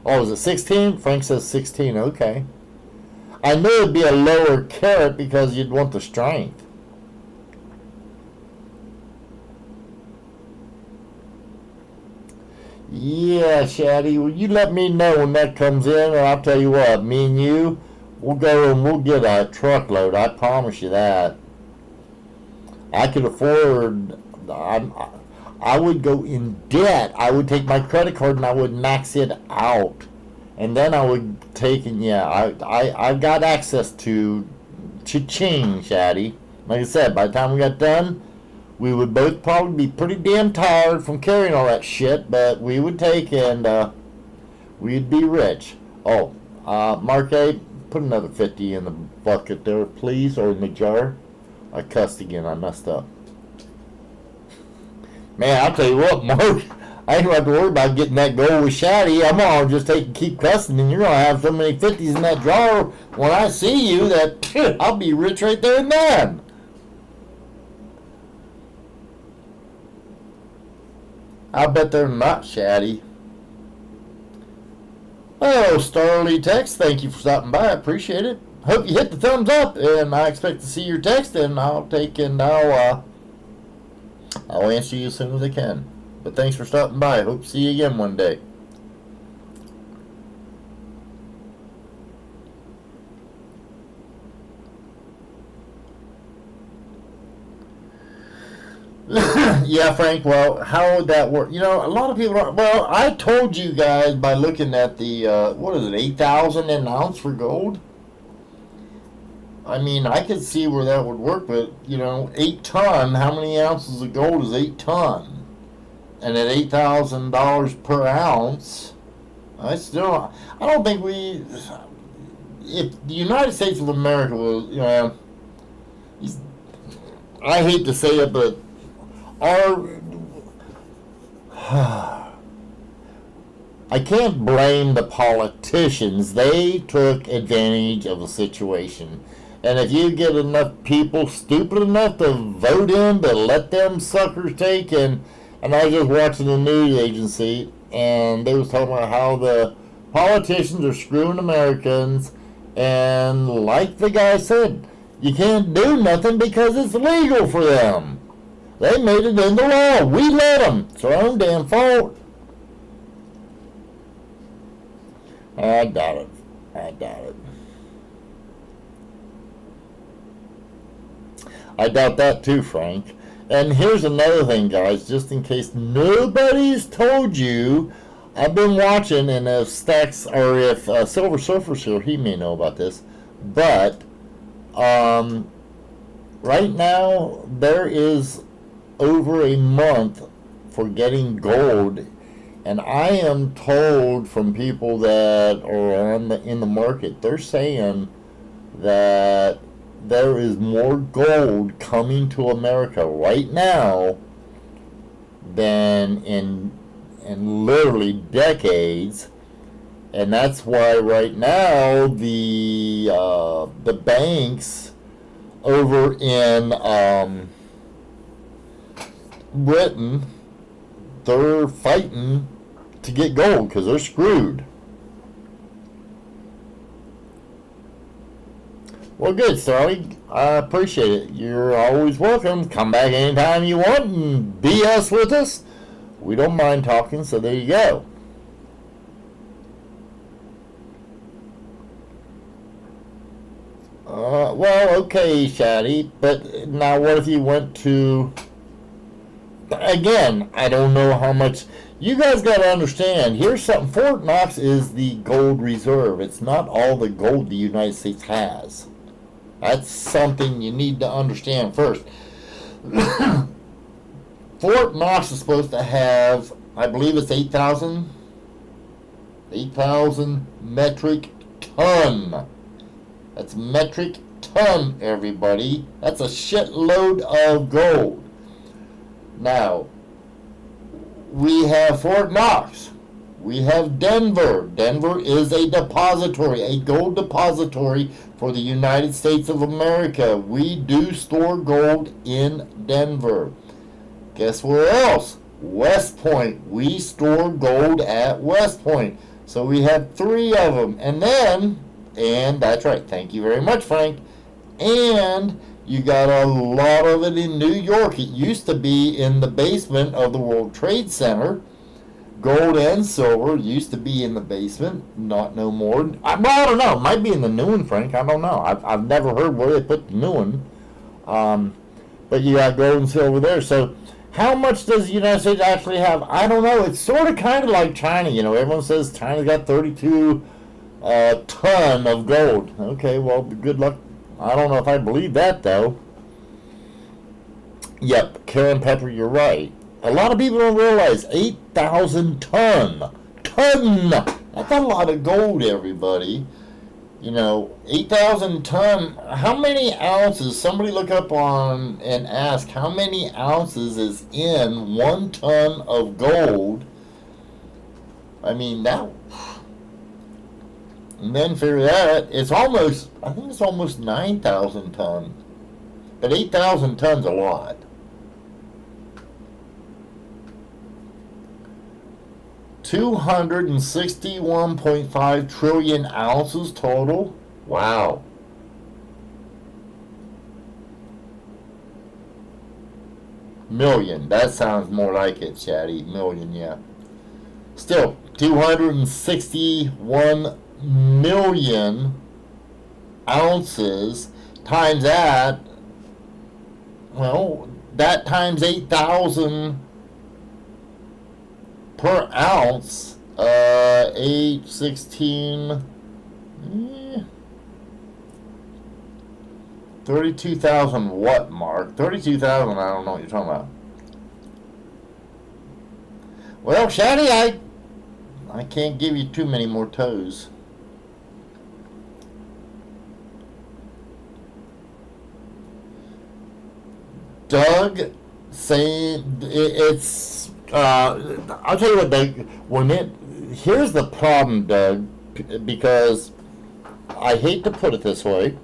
Speaker 1: Oh, is it 16? Frank says 16. Okay. I knew it'd be a lower carat because you'd want the strength. Yeah, Shaddy. Well, you let me know when that comes in, and I'll tell you what. Me and you, we'll go and we'll get a truckload. I promise you that. I could afford. I would go in debt. I would take my credit card and I would max it out, and then I would take and I got access to cha-ching, Shaddy. Like I said, by the time we got done, we would both probably be pretty damn tired from carrying all that shit, but we would take and we'd be rich. Oh, Mark A, put another 50 in the bucket there, please, or in the jar. I cussed again. I messed up. Man, I'll tell you what, Mark, I ain't gonna have to worry about getting that gold with Shaddy. I'm gonna just keep cussing, and you're gonna have so many 50s in that jar when I see you that I'll be rich right there and then. I bet they're not, Shaddy. Oh, Starly Text, thank you for stopping by. I appreciate it. Hope you hit the thumbs up, and I expect to see your text, and I'll answer you as soon as I can. But thanks for stopping by. Hope to see you again one day. Yeah, Frank, well, how would that work? You know, a lot of people are, well, I told you guys by looking at the, what is it, 8,000 an ounce for gold? I mean, I could see where that would work, but, 8 ton, how many ounces of gold is 8 ton? And at $8,000 per ounce, I don't think if the United States of America was, I hate to say it, but I can't blame the politicians. They took advantage of the situation. And if you get enough people stupid enough to vote in to let them suckers take, and I was just watching the news agency, and they was talking about how the politicians are screwing Americans, and like the guy said, you can't do nothing because it's legal for them. They made it into law. We let them. It's our own damn fault. I doubt it. I doubt that too, Frank. And here's another thing, guys, just in case nobody's told you, I've been watching, and if Stacks, or if Silver Surfer's here, he may know about this, but right now there is over a month for getting gold, and I am told from people that are in the market, they're saying that there is more gold coming to America right now than in literally decades, and that's why right now the banks over in Britain, they're fighting to get gold because they're screwed. Well, good, Starling. I appreciate it. You're always welcome. Come back anytime you want and BS with us. We don't mind talking, so there you go. Well, okay, Shaddy, but now what if you went to... Again, I don't know how much... You guys got to understand, here's something. Fort Knox is the gold reserve. It's not all the gold the United States has. That's something you need to understand first. Fort Knox is supposed to have, I believe it's 8,000 metric ton. That's metric ton, everybody. That's a shitload of gold. Now, we have Fort Knox. We have Denver. Denver is a depository, a gold depository for the United States of America. We do store gold in Denver. Guess where else? West Point. We store gold at West Point. So we have 3 of them. And that's right. Thank you very much, Frank. And you got a lot of it in New York. It used to be in the basement of the World Trade Center. Gold and silver used to be in the basement, not no more. I don't know. It might be in the new one, Frank. I don't know. I've never heard where they put the new one. But you got gold and silver there. So how much does the United States actually have? I don't know. It's sort of kind of like China. You know, everyone says China's got 32 ton of gold. Okay, well, good luck. I don't know if I believe that, though. Yep, Karen Pepper, you're right. A lot of people don't realize 8,000 ton. Ton! That's a lot of gold, everybody. You know, 8,000 ton. How many ounces? Somebody look up on and ask how many ounces is in 1 ton of gold. I mean, that. And then figure that, it's almost, I think it's almost 9,000 ton. But 8,000 tons a lot. 261.5 trillion ounces total. Wow. Million. That sounds more like it, Chatty. Million, yeah. Still, 261 million ounces times that. Well, that times 8,000 per ounce, 8, 16, 32,000 what, Mark? 32,000, I don't know what you're talking about. Well, Shaddy, I can't give you too many more toes. Doug saying it's I'll tell you what, Doug, here's the problem, Doug, because I hate to put it this way,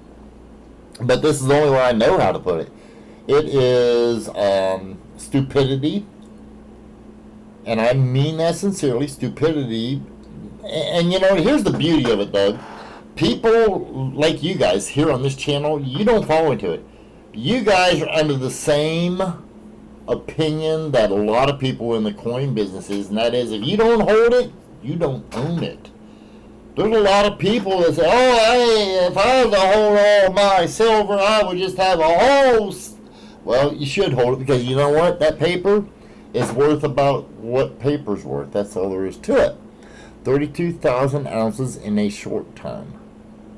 Speaker 1: but this is the only way I know how to put it. It is stupidity, and I mean that sincerely, stupidity. And you know, here's the beauty of it, Doug. People like you guys here on this channel, you don't fall into it. You guys are under the same opinion that a lot of people in the coin business is, and that is, if you don't hold it, you don't own it. There's a lot of people that say, oh, hey, if I was to hold all my silver, I would just have a whole... Well, you should hold it, because you know what? That paper is worth about what paper's worth. That's all there is to it. 32,000 ounces in a short ton.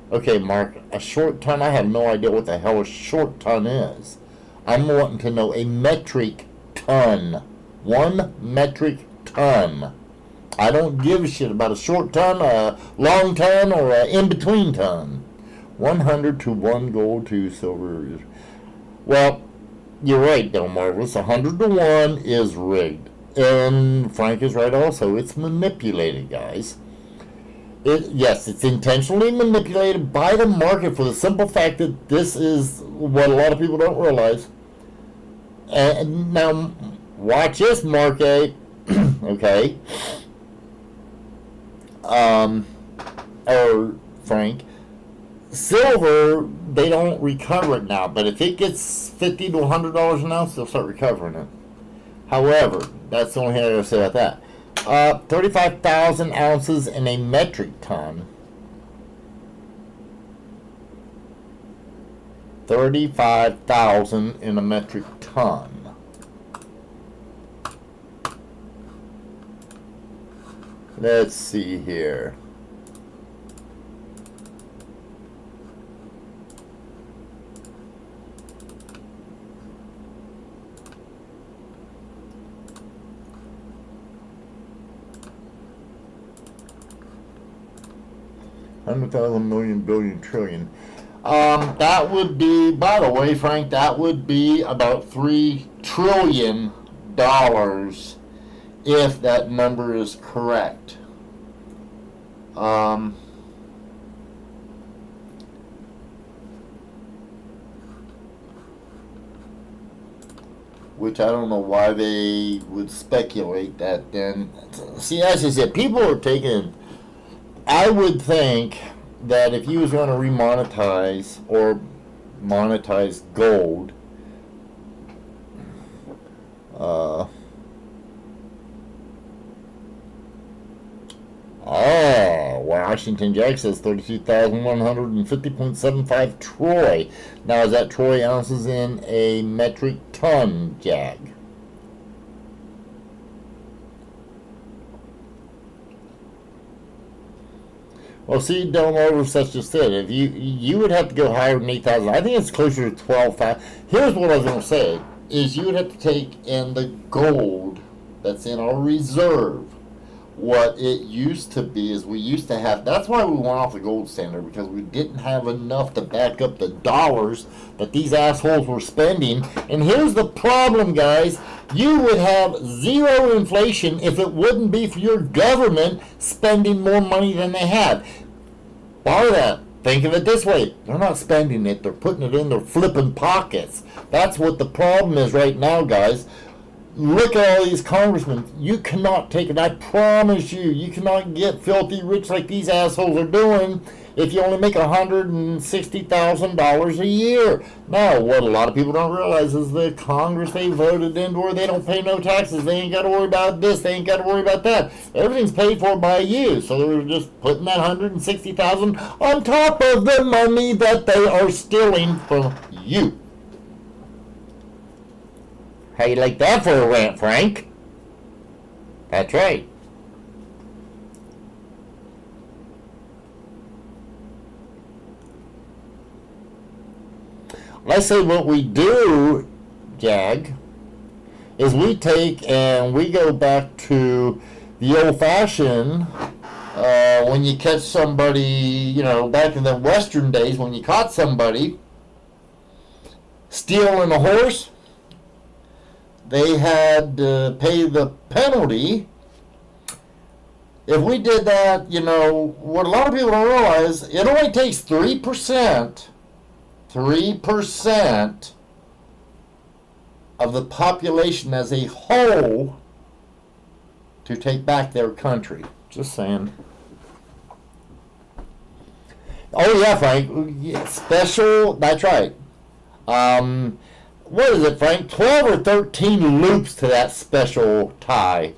Speaker 1: Okay, Mark, a short ton? I have no idea what the hell a short ton is. I'm wanting to know a metric ton. 1 metric ton. I don't give a shit about a short ton, a long ton, or an in-between ton. 100 to 1 gold to silver. Well, you're right, though, Marvelous. 100 to 1 is rigged. And Frank is right also. It's manipulated, guys. Yes, it's intentionally manipulated by the market for the simple fact that this is what a lot of people don't realize. And now, watch this, Mark A. Okay. Or Frank. Silver, they don't recover it now, but if it gets $50 to $100 an ounce, they'll start recovering it. However, that's the only thing I gotta say about that. 35,000 ounces in a metric ton. 35,000 in a metric ton. Let's see here. $100,000 million billion trillion. That would be, by the way, Frank, that would be about $3 trillion if that number is correct. Which I don't know why they would speculate that then. See, as I said, people are taking... I would think that if you was going to remonetize or monetize gold, Washington Jag says 32,150.75 troy. Now, is that troy ounces in a metric ton, Jag? Well, see, Delmar such just said, if you would have to go higher than 8,000. I think it's closer to 12,000. Here's what I was going to say, is you would have to take in the gold that's in our reserve. What it used to be is we used to have, that's why we went off the gold standard, because we didn't have enough to back up the dollars that these assholes were spending. And here's the problem, guys. You would have zero inflation if it wouldn't be for your government spending more money than they have. Bar that. Think of it this way. They're not spending it. They're putting it in their flipping pockets. That's what the problem is right now, guys. Look at all these congressmen. You cannot take it. I promise you, you cannot get filthy rich like these assholes are doing if you only make $160,000 a year. Now, what a lot of people don't realize is the Congress they voted into where they don't pay no taxes. They ain't got to worry about this. They ain't got to worry about that. Everything's paid for by you. So they're just putting that $160,000 on top of the money that they are stealing from you. How you like that for a rant, Frank? That's right. Let's say what we do, Jag, is we take and we go back to the old-fashioned, when you catch somebody, you know, back in the Western days, when you caught somebody stealing a horse, they had to pay the penalty. If we did that, you know, what a lot of people don't realize, it only takes 3% of the population as a whole to take back their country. Just saying. Oh yeah, Frank. Special, that's right. What is it, Frank? 12 or 13 loops to that special tie.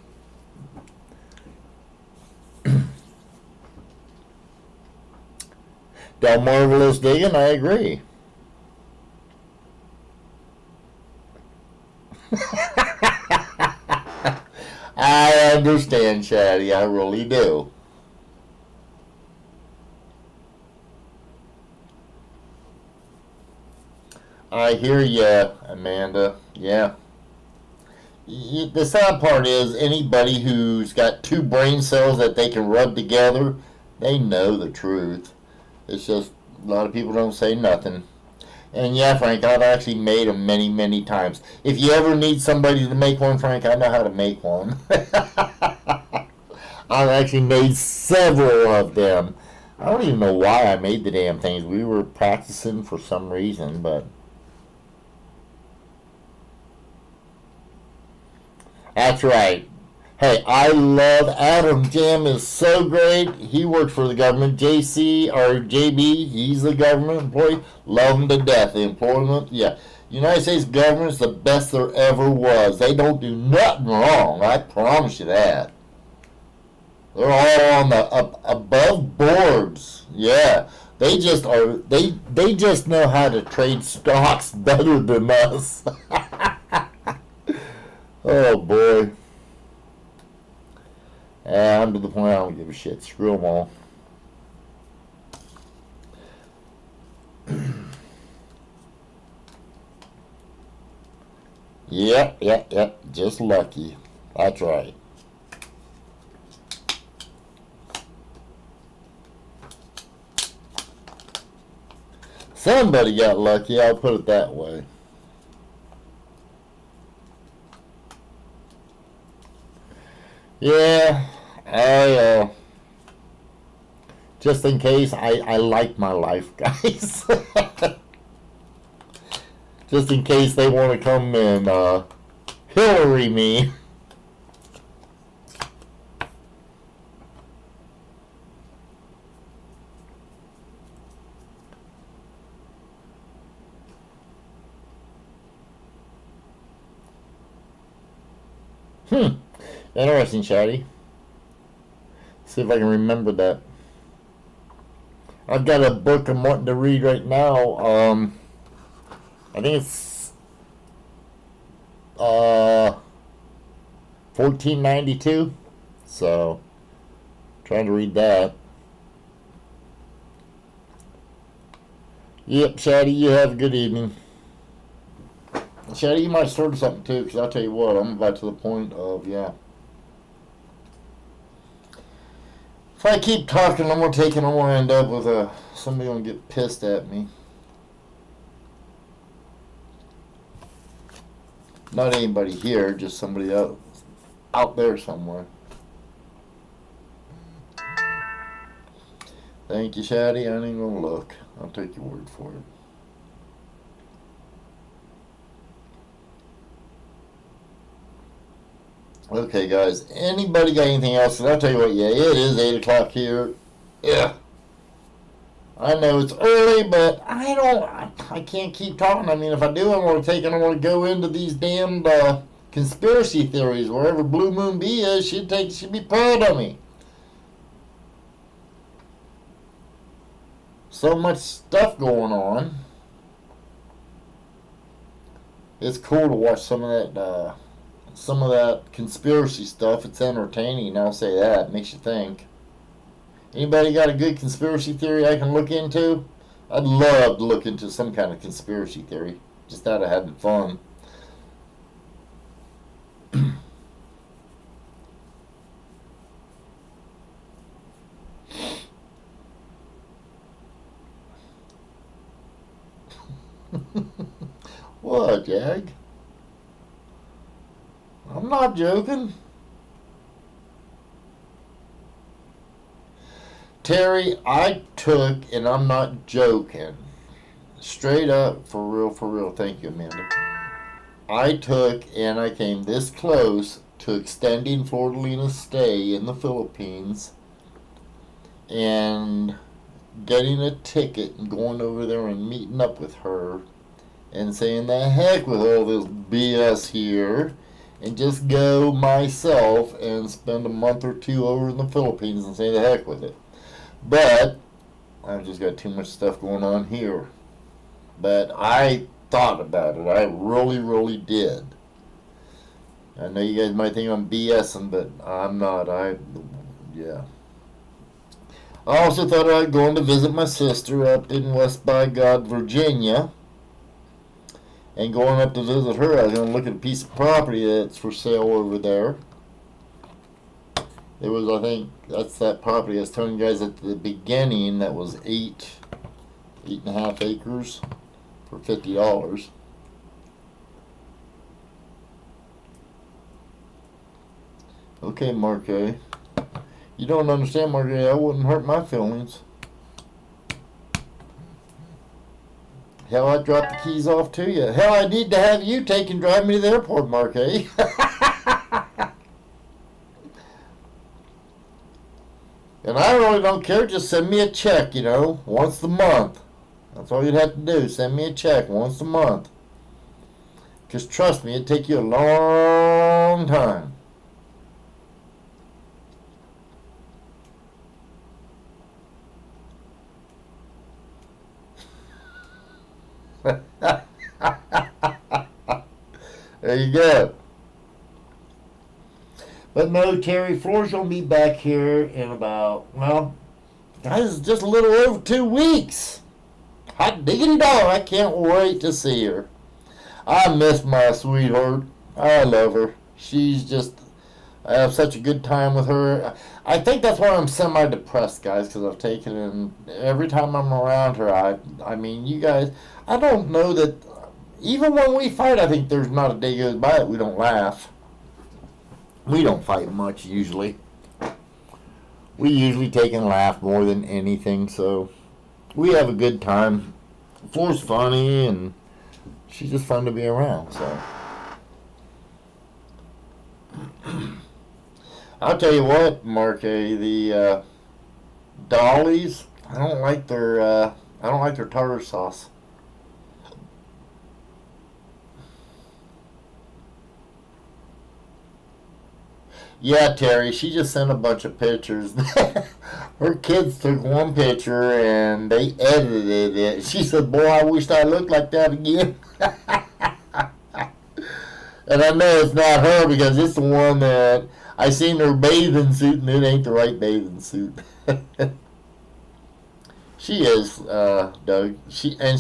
Speaker 1: Del Marvelous digging, I agree. I understand, Shaddy. I really do. I hear ya, Amanda. Yeah. The sad part is anybody who's got two brain cells that they can rub together, they know the truth. It's just a lot of people don't say nothing. And yeah, Frank, I've actually made them many, many times. If you ever need somebody to make one, Frank, I know how to make one. I've actually made several of them. I don't even know why I made the damn things. We were practicing for some reason, but... That's right. Hey, I love Adam. Jam is so great. He works for the government. JC or JB, he's the government employee. Love him to death. The employment, yeah. United States government's the best there ever was. They don't do nothing wrong. I promise you that. They're all on the above boards. Yeah. They just are. They just know how to trade stocks better than us. Oh boy. I'm to the point I don't give a shit. Screw them all. Yep. Just lucky. That's right. Somebody got lucky, I'll put it that way. Yeah, I just in case, I like my life, guys. Just in case they want to come and Hillary me. Interesting, Shaddy. See if I can remember that. I've got a book I'm wanting to read right now. I think it's 1492. So, trying to read that. Yep, Shaddy, you have a good evening. Shaddy, you might start something too, because I'll tell you what, I'm about to the point of, yeah. If I keep talking, I'm going to end up with somebody going to get pissed at me. Not anybody here, just somebody out there somewhere. Thank you, Shaddy. I ain't going to look. I'll take your word for it. Okay, guys. Anybody got anything else? And I'll tell you what, yeah, it is 8 o'clock here. Yeah. I know it's early, but I can't keep talking. I mean, if I do, I want to go into these damned conspiracy theories. Wherever Blue Moon B is, she'd be proud of me. So much stuff going on. It's cool to watch some of that conspiracy stuff. It's entertaining, I'll say that. It makes you think. Anybody got a good conspiracy theory I can look into? I'd love to look into some kind of conspiracy theory. Just out of having fun. What, Jag? I'm not joking. Terry, I took, and I'm not joking, straight up, for real, thank you, Amanda. I took, and I came this close to extending Flordelina's stay in the Philippines and getting a ticket and going over there and meeting up with her and saying the heck with all this BS here and just go myself and spend a month or two over in the Philippines and say the heck with it. But I've just got too much stuff going on here. But I thought about it. I really did. I know you guys might think I'm BSing, but I'm not. Yeah. I also thought I'd go to visit my sister up in West by God, Virginia. And going up to visit her, I was going to look at a piece of property that's for sale over there. It was, I think, that's that property I was telling you guys at the beginning that was 8.5 acres for $50. Okay, Mark A. You don't understand, Mark A. I wouldn't hurt my feelings. Hell, I'd drop the keys off to you. Hell, I need to have you take and drive me to the airport, Mark A. And I really don't care. Just send me a check, once a month. That's all you'd have to do. Send me a check once a month. Just trust me, it'd take you a long time. There you go. But no, Terry, Floor's going to be back here in about, guys, just a little over 2 weeks. Hot diggity dog. I can't wait to see her. I miss my sweetheart. I love her. I have such a good time with her. I think that's why I'm semi-depressed, guys, because I've taken in, every time I'm around her, I mean, you guys, I don't know that, even when we fight, I think there's not a day goes by that we don't laugh. We don't fight much, usually. We usually take and laugh more than anything, so we have a good time. Floor's funny, and she's just fun to be around, so. I'll tell you what, Mark A, the Dollies, I don't like their tartar sauce. Yeah, Terry, she just sent a bunch of pictures. Her kids took one picture and they edited it. She said, boy, I wish I looked like that again. And I know it's not her because it's the one that I seen her bathing suit and it ain't the right bathing suit. She is, Doug. She, I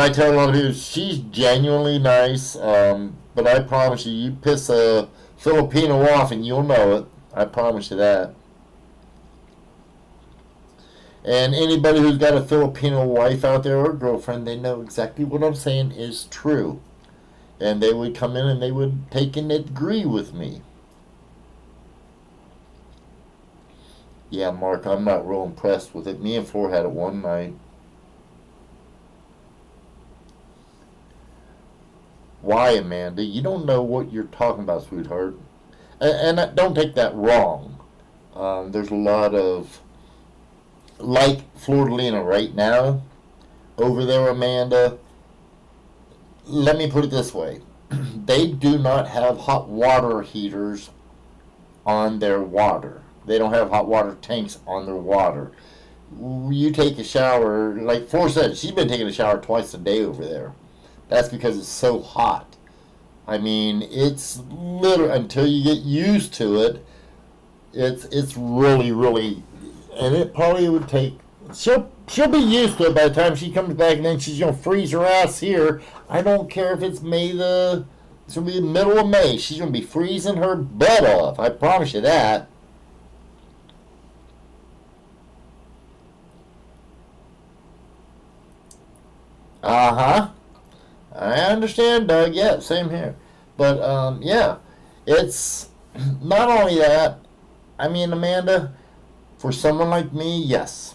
Speaker 1: tell a lot of people she's genuinely nice. But I promise you, you piss a Filipino off and you'll know it. I promise you that. And anybody who's got a Filipino wife out there or girlfriend, they know exactly what I'm saying is true. And they would come in and they would take and agree with me. Yeah, Mark, I'm not real impressed with it. Me and Floor had it one night. Why, Amanda? You don't know what you're talking about, sweetheart. And don't take that wrong. There's a lot of, like Florida right now, over there, Amanda. Let me put it this way. They do not have hot water heaters on their water. They don't have hot water tanks on their water. You take a shower, like Flor said, she's been taking a shower twice a day over there. That's because it's so hot. I mean, it's literally, until you get used to it, it's really, really, and it probably would take, she'll be used to it by the time she comes back, and then she's going to freeze her ass here. I don't care if it's it's going to be the middle of May. She's going to be freezing her butt off. I promise you that. Uh-huh. I understand, Doug. Yeah, same here. But, yeah, it's not only that. I mean, Amanda, for someone like me, yes.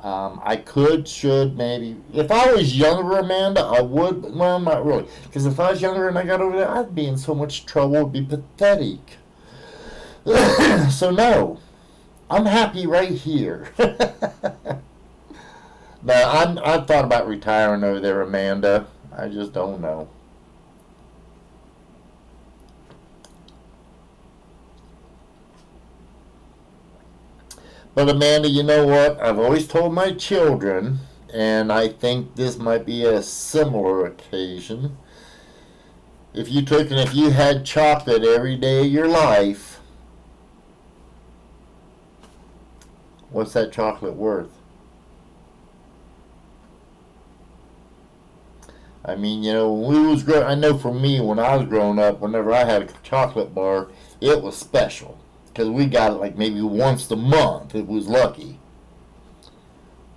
Speaker 1: I should, maybe. If I was younger, Amanda, I would. But, well, not really. Because if I was younger and I got over there, I'd be in so much trouble. It'd be pathetic. So, no. I'm happy right here. But I've thought about retiring over there, Amanda. I just don't know. But Amanda, you know what? I've always told my children, and I think this might be a similar occasion. If you had chocolate every day of your life, what's that chocolate worth? I mean, when we was growing, I know for me, when I was growing up, whenever I had a chocolate bar, it was special. Because we got it like maybe once a month, if we was lucky.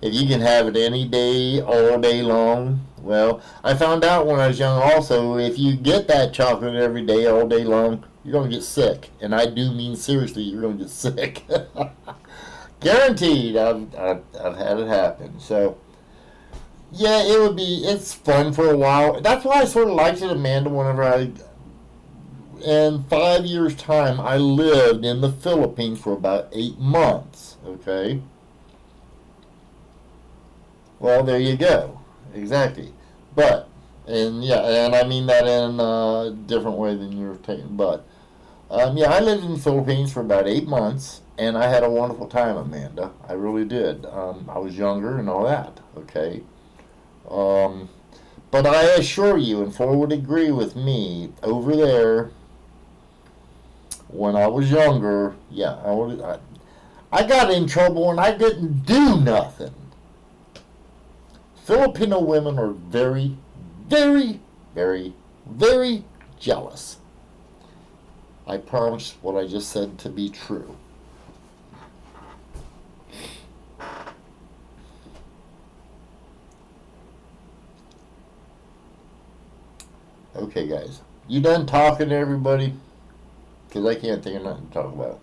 Speaker 1: If you can have it any day, all day long, well, I found out when I was young also, if you get that chocolate every day, all day long, you're going to get sick. And I do mean seriously, you're going to get sick. Guaranteed, I've had it happen. So, yeah, it's fun for a while. That's why I sort of liked it, Amanda, in 5 years' time, I lived in the Philippines for about 8 months, okay? Well, there you go. Exactly. And I mean that in a different way than you're taking, but, yeah, I lived in the Philippines for about 8 months, and I had a wonderful time, Amanda. I really did. I was younger and all that, okay? But I assure you, and Flora would agree with me, over there, when I was younger, yeah, I got in trouble and I didn't do nothing. Filipino women are very, very, very, very jealous. I promise what I just said to be true. Okay, guys. You done talking to everybody? Because I can't think of nothing to talk about.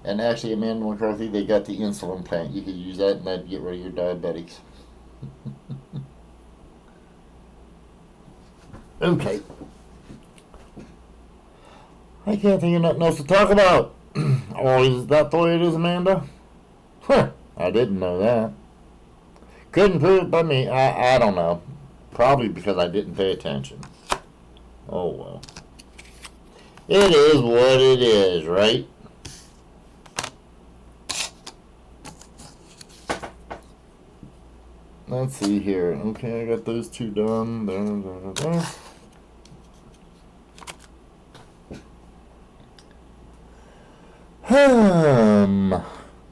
Speaker 1: And actually, Amanda McCarthy, they got the insulin plant. You could use that and that'd get rid of your diabetics. Okay. I can't think of nothing else to talk about. Oh, is that the way it is, Amanda? Huh. I didn't know that. Couldn't prove it by me. I don't know. Probably because I didn't pay attention. Oh well. It is what it is, right? Let's see here. Okay, I got those two done. There.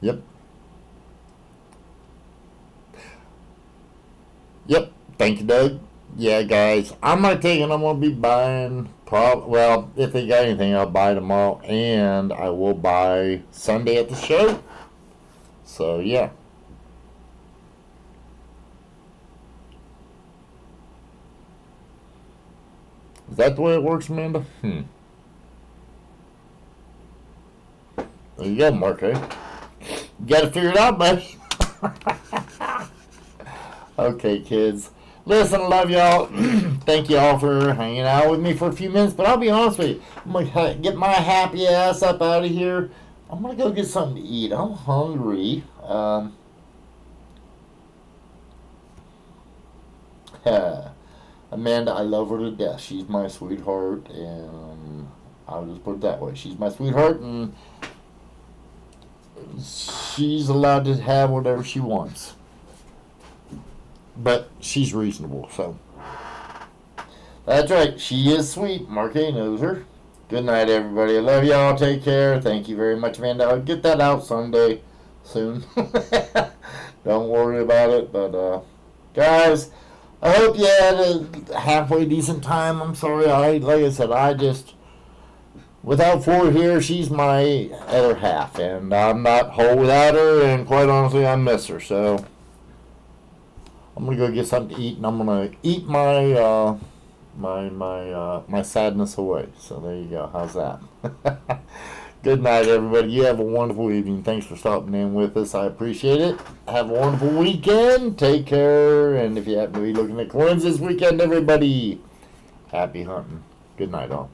Speaker 1: Yep. Yep. Thank you, Doug. Yeah, guys, I'm not taking. I'm gonna be buying. Well, if they got anything, I'll buy tomorrow, and I will buy Sunday at the show. So yeah. Is that the way it works, Amanda? There you go, Mark. You got to figure it out, buddy. Okay, kids. Listen, I love y'all. Thank y'all for hanging out with me for a few minutes. But I'll be honest with you. I'm going to get my happy ass up out of here. I'm going to go get something to eat. I'm hungry. Amanda, I love her to death. She's my sweetheart. And I'll just put it that way. She's my sweetheart. And she's allowed to have whatever she wants. But she's reasonable, so. That's right. She is sweet. Mark A knows her. Good night, everybody. I love y'all. Take care. Thank you very much, Amanda. I'll get that out Sunday soon. Don't worry about it. But, guys, I hope you had a halfway decent time. I'm sorry. Like I said, without Ford here, she's my other half. And I'm not whole without her. And quite honestly, I miss her. So I'm gonna go get something to eat, and I'm gonna eat my my sadness away. So there you go. How's that? Good night, everybody. You have a wonderful evening. Thanks for stopping in with us. I appreciate it. Have a wonderful weekend. Take care. And if you happen to be looking at coins this weekend, everybody, happy hunting. Good night, all.